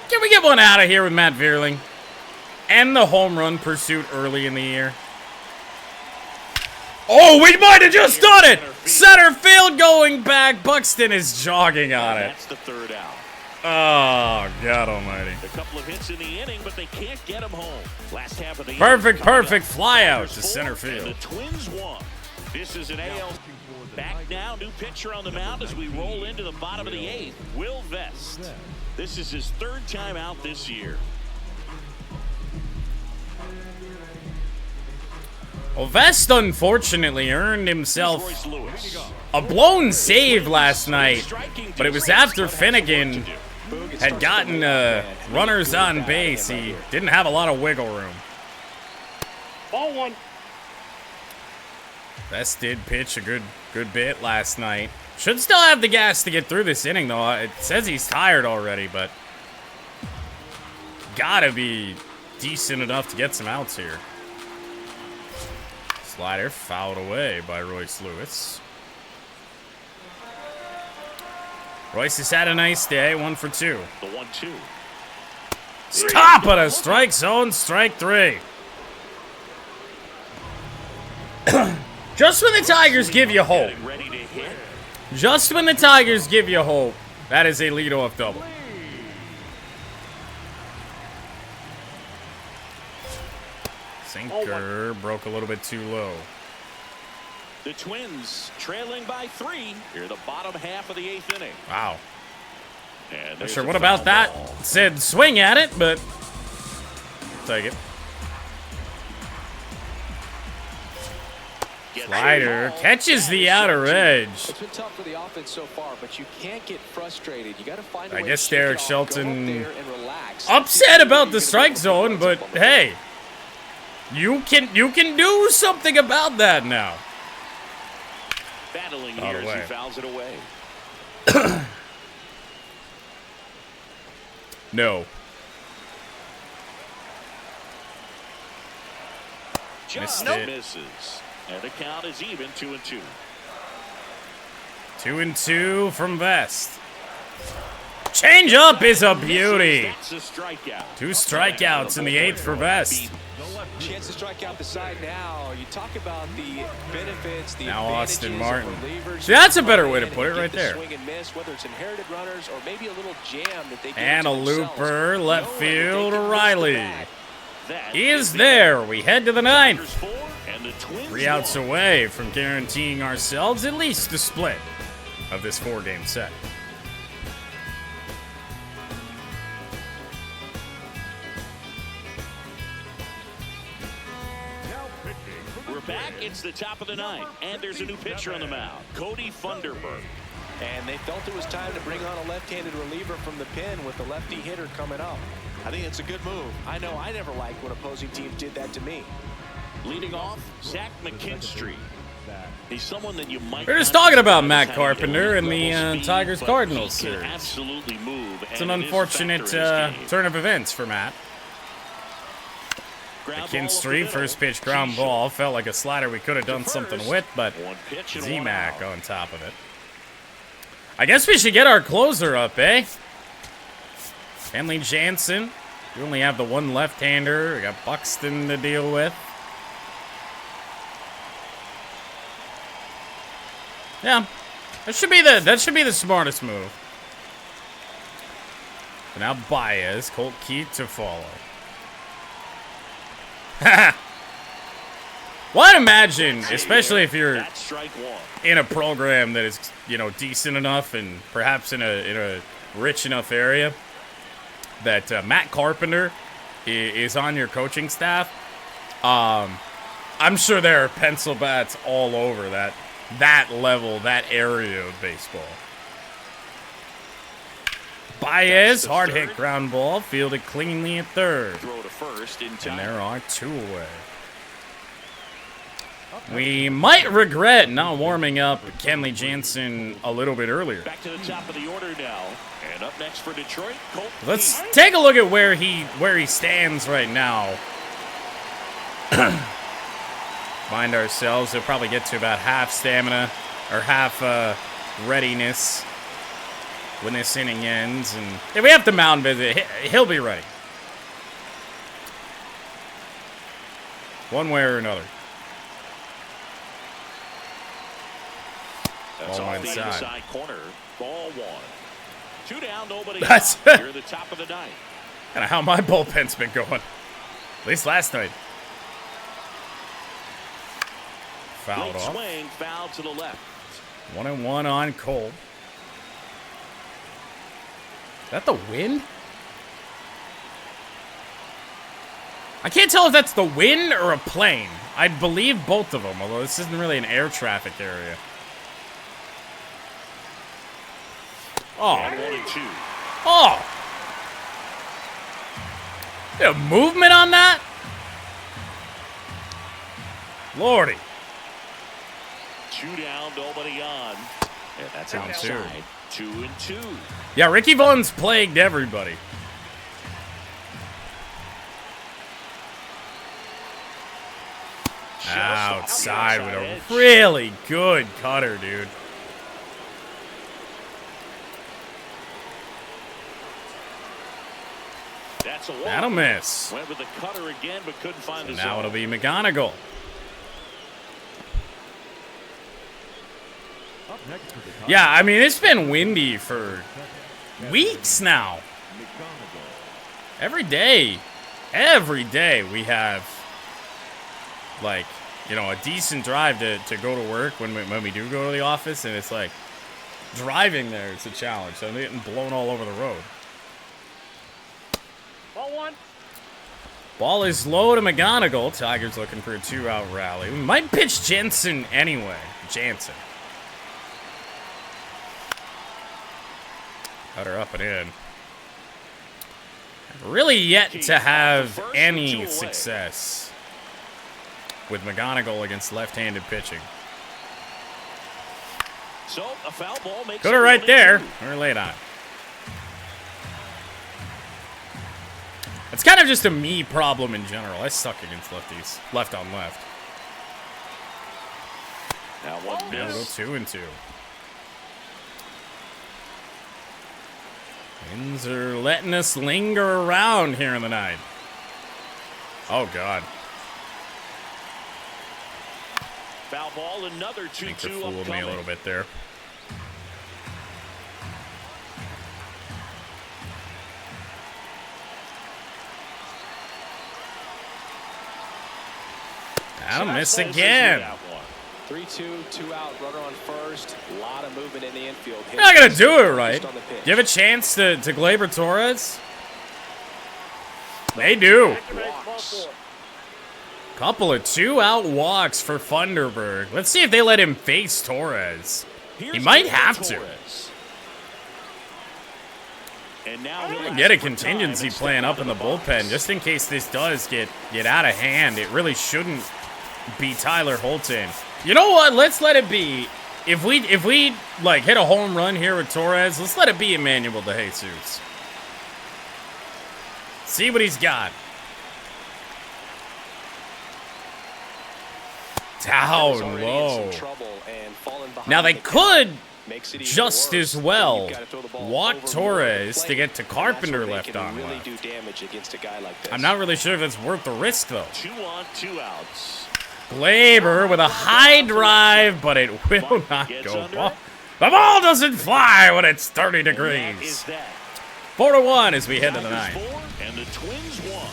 Speaker 3: Can we get one out of here with Matt Vierling? And the home run pursuit early in the year. Oh, we might have just done it! Center field going back. Buxton is jogging on it.
Speaker 1: That's the 3rd out.
Speaker 3: Oh, God almighty.
Speaker 1: A couple of hits in the inning, but they can't get him home. Last half of the
Speaker 3: Perfect fly out to center field.
Speaker 1: And the Twins won. This is an AL. Back now, new pitcher on the mound as we roll into the bottom of the 8th. Will Vest. This is his 3rd time out this year.
Speaker 3: Well, Vest unfortunately earned himself a blown save last night, but it was after Finnegan had gotten runners on base. He didn't have a lot of wiggle room.
Speaker 4: Ball 1.
Speaker 3: Vest did pitch a good bit last night. Should still have the gas to get through this inning, though. It says he's tired already, but gotta be decent enough to get some outs here. Slider fouled away by Royce Lewis. Royce has had a nice day, 1 for 2.
Speaker 1: The 1-2.
Speaker 3: Stop at a strike zone, strike 3. Just when the Tigers give you hope.
Speaker 1: Ready to hit.
Speaker 3: Just when the Tigers give you hope. That is a leadoff double. Sinker broke a little bit too low.
Speaker 1: The Twins trailing by 3 here the bottom half of the 8th inning.
Speaker 3: Wow.
Speaker 1: And
Speaker 3: Not sure what about that. Said swing at it, but take it. Slider catches the outer edge.
Speaker 2: It's been tough for the offense so far, but you can't get frustrated. You got to find a way
Speaker 3: I guess
Speaker 2: to shake
Speaker 3: Derek
Speaker 2: it off,
Speaker 3: Shelton
Speaker 2: go up there and relax.
Speaker 3: upset about the strike zone, but hey, you can do something about that now.
Speaker 1: Battling
Speaker 3: Out
Speaker 1: here
Speaker 3: of
Speaker 1: as he
Speaker 3: way.
Speaker 1: fouls it away.
Speaker 3: No.
Speaker 1: Just
Speaker 3: Missed it.
Speaker 1: misses. And the count is even 2-2.
Speaker 3: 2-2 from Vest. Change up is a beauty.
Speaker 1: That's a strikeout.
Speaker 3: 2 strikeouts in the 8th for Vest.
Speaker 2: Chance to strike out the side now. You talk about the benefits, the
Speaker 3: Now Austin
Speaker 2: advantages of
Speaker 3: Martin.
Speaker 2: relievers.
Speaker 3: See, that's a better way to put it
Speaker 2: Get
Speaker 3: right
Speaker 2: the
Speaker 3: there.
Speaker 2: Swing and miss, whether it's inherited runners or maybe a little jam that they give
Speaker 3: And a
Speaker 2: to themselves.
Speaker 3: looper, left
Speaker 2: Knowing that they
Speaker 3: field,
Speaker 2: can miss the
Speaker 3: Riley.
Speaker 2: bat.
Speaker 1: That
Speaker 3: He is there. We head to the 9th.
Speaker 1: Tigers 4 and the Twins
Speaker 3: 3 outs
Speaker 1: 1.
Speaker 3: away from guaranteeing ourselves at least a split of this 4-game set.
Speaker 5: Now pitching for the
Speaker 1: We're back. It's the top of the 9th. And there's a new pitcher on the mound. Cody Funderburk.
Speaker 2: And they felt it was time to bring on a left-handed reliever from the pen with the lefty hitter coming up. I think it's a good move. I know I never liked when opposing teams did that to me.
Speaker 1: Leading off, Zach McKinstry. He's someone that you might.
Speaker 3: We're just
Speaker 1: not
Speaker 3: talking about
Speaker 1: describe
Speaker 3: Matt
Speaker 1: as having
Speaker 3: Carpenter and
Speaker 1: elite
Speaker 3: the
Speaker 1: level speed,
Speaker 3: Tigers
Speaker 1: but
Speaker 3: Cardinals
Speaker 1: he can
Speaker 3: series.
Speaker 1: absolutely move.
Speaker 3: It's an
Speaker 1: and it is a
Speaker 3: unfortunate
Speaker 1: factor in his game.
Speaker 3: turn of events for Matt.
Speaker 1: Ground ball up the
Speaker 3: McKinstry,
Speaker 1: middle.
Speaker 3: first pitch ground ball. Felt like a slider we could have done something with, but
Speaker 1: One pitch and one
Speaker 3: Z-Mac
Speaker 1: out.
Speaker 3: on top of it. I guess we should get our closer up, eh? Kenley Jansen. We only have the one left-hander. We got Buxton to deal with. Yeah, that should be the smartest move. So now Baez, Colt Keith to follow. Well, I'd imagine, especially if you're
Speaker 1: That's strike one.
Speaker 3: in a program that is, you know, decent enough and perhaps in a rich enough area, that Matt Carpenter is on your coaching staff. I'm sure there are pencil bats all over that level, that area of baseball. Baez, hard hit ground ball, fielded cleanly at third.
Speaker 1: Throw to first in
Speaker 3: And
Speaker 1: time.
Speaker 3: there are 2 away. We might regret not warming up Kenley Jansen a little bit earlier.
Speaker 1: Back to the top of the order now. And up next for Detroit, Colt
Speaker 3: Let's
Speaker 1: Keith.
Speaker 3: take a look at where he stands right now. Find ourselves. He'll probably get to about half stamina or half readiness when this inning ends. And if we have to mound visit, he'll be ready. One way or another.
Speaker 1: That's
Speaker 3: Ball
Speaker 1: off the
Speaker 3: inside.
Speaker 1: inside corner. Ball one. 2 down, nobody
Speaker 3: That's
Speaker 1: out. Here at the top of the 9th.
Speaker 3: Kind of how my bullpen's been going. At least last night. Fouled
Speaker 1: Late
Speaker 3: off.
Speaker 1: swing, foul to the left.
Speaker 3: 1-1 on Cole. Is that the wind? I can't tell if that's the wind or a plane. I believe both of them, although this isn't really an air traffic area. Oh.
Speaker 1: And 1-2.
Speaker 3: Oh! Bit of movement on that? Lordy.
Speaker 1: 2 down, nobody on. And that's
Speaker 3: Down
Speaker 1: outside. 2-2.
Speaker 3: Yeah, Ricky Vaughn's plagued everybody.
Speaker 1: Just
Speaker 3: Outside with
Speaker 1: edge.
Speaker 3: a really good cutter, dude.
Speaker 1: That's a walk.
Speaker 3: That'll miss.
Speaker 1: Went with the cutter again, but couldn't find
Speaker 3: So
Speaker 1: the
Speaker 3: now
Speaker 1: zone.
Speaker 3: it'll be McGonigal.
Speaker 5: Up next for the Tigers,
Speaker 3: Yeah, I mean, it's been windy for weeks now.
Speaker 5: McGonigal.
Speaker 3: Every day we have, like, you know, a decent drive to go to work when we do go to the office, and it's like, driving there is a challenge. So I'm getting blown all over the road.
Speaker 4: Ball one.
Speaker 3: Ball is low to McGonigal. Tigers looking for a 2-out rally. We might pitch Jansen anyway. Jansen. Cutter up and in. Really yet to have any success with McGonigal against left-handed pitching.
Speaker 1: So a foul ball makes
Speaker 3: Cutter right there. We're late on it. It's kind of just a me problem in general. I suck against lefties. Left on left.
Speaker 1: Now one
Speaker 3: We'll go
Speaker 1: miss.
Speaker 3: 2-2. Winds are letting us linger around here in the night. Oh, God.
Speaker 1: Foul ball, another
Speaker 3: I think
Speaker 1: 2-2
Speaker 3: they fooled me a
Speaker 1: upcoming.
Speaker 3: little bit there. That'll miss again.
Speaker 2: 3-2, 2-out, runner on first. A lot of movement in the infield.
Speaker 3: You're not going to do it right.
Speaker 2: Just on the pitch.
Speaker 3: Do you have a chance to Gleyber Torres? They do. Couple of 2-out walks for Funderburg. Let's see if they let him face Torres. He might have to.
Speaker 1: And now
Speaker 3: Get a contingency plan up in the bullpen just in case this does get out of hand. It really shouldn't be Tyler Holton. You know what? Let's let it be. If we like hit a home run here with Torres, let's let it be Emmanuel De Jesus. See what he's got. Down low. Now they could just as well walk Torres to get to Carpenter left on left. I'm not really sure if that's worth the risk though.
Speaker 1: 2 on, 2 outs.
Speaker 3: Gleyber with a high drive, but it will not go. The ball doesn't fly when it's 30 degrees. 4-1 as we head to the ninth.
Speaker 1: And the Twins won.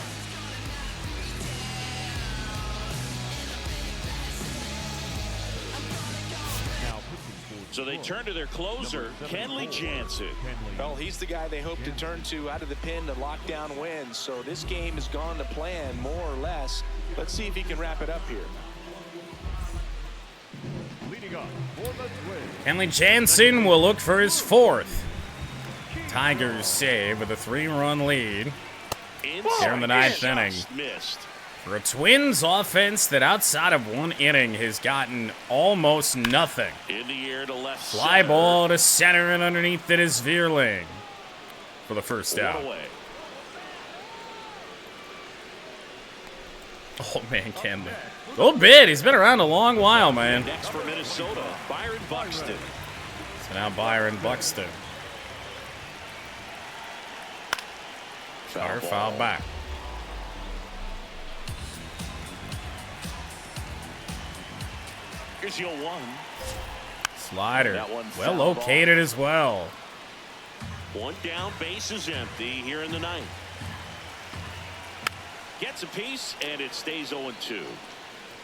Speaker 1: So they turn to their closer, Kenley Jansen.
Speaker 2: Well, he's the guy they hope to turn to out of the pen to lock down wins. So this game has gone to plan, more or less. Let's see if he can wrap it up here.
Speaker 5: Leading up for the Twins.
Speaker 3: Kenley Jansen will look for his 4th. Tigers save with a 3-run lead here in the 9th inning.
Speaker 1: Missed.
Speaker 3: For a Twins offense that outside of 1 inning has gotten almost nothing.
Speaker 1: In the air to left
Speaker 3: Fly
Speaker 1: center.
Speaker 3: ball to center, and underneath it is Vierling for the first
Speaker 1: One
Speaker 3: out.
Speaker 1: away.
Speaker 3: Oh, man, Kenley. A little bit. He's been around a long while, man.
Speaker 1: Next for Minnesota, Byron Buxton.
Speaker 3: So now Byron Buxton. Foul back.
Speaker 1: Here's your 1.
Speaker 3: Slider.
Speaker 1: That one
Speaker 3: Well
Speaker 1: foul
Speaker 3: located as well.
Speaker 1: 1 down, base is empty here in the 9th. Gets a piece, and it stays 0-2.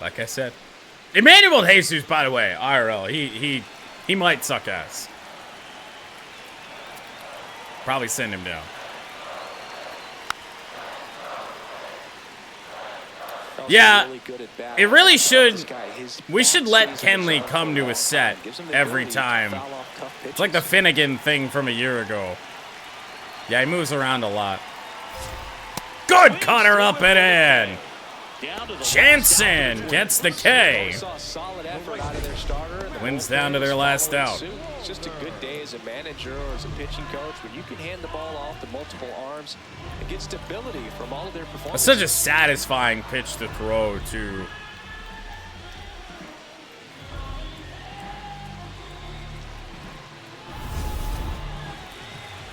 Speaker 3: Like I said. Emmanuel De Jesus, by the way, IRL, he might suck ass. Probably send him down. Yeah, it really should. We should let Kenley come to a set every time. It's like the Finnegan thing from a year ago. Yeah, he moves around a lot. Good cutter up and in. Jansen gets the K. Wins down to their last out.
Speaker 2: It's just a good day as a manager or as a pitching coach when you can hand the ball off to multiple arms and get stability from all of their performances.
Speaker 3: It's such a satisfying pitch to throw, too.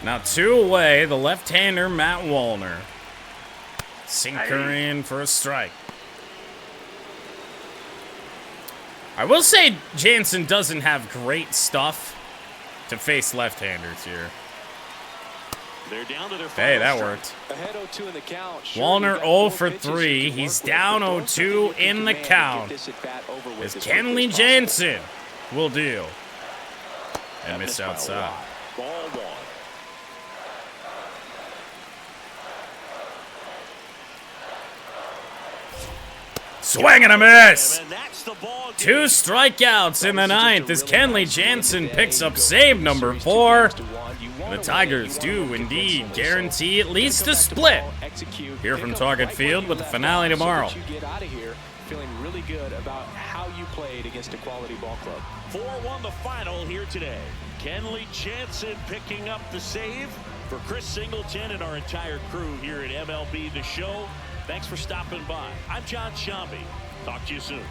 Speaker 3: Now 2 away, the left-hander, Matt Wallner. Sinker in for a strike. I will say Jansen doesn't have great stuff to face left-handers here.
Speaker 1: They're down to their
Speaker 3: Hey, that
Speaker 1: final
Speaker 3: worked.
Speaker 2: Ahead 0-2 in the count.
Speaker 3: Wallner 0 for 3. He's down 0-2 in the count. As Kenley Jansen will deal. And miss outside.
Speaker 1: Ball 1.
Speaker 3: Swing and a miss.
Speaker 1: And that's the ball game.
Speaker 3: 2 strikeouts in the 9th as Kenley Jansen picks up save number 4. The Tigers do indeed guarantee at least a split here from Target Field with the finale tomorrow.
Speaker 2: You get out of here feeling really good about how you played against a quality ball club.
Speaker 1: 4-1 the final here today. Kenley Jansen picking up the save for Chris Singleton and our entire crew here at MLB The Show. Thanks for stopping by. I'm John Shambi. Talk to you soon.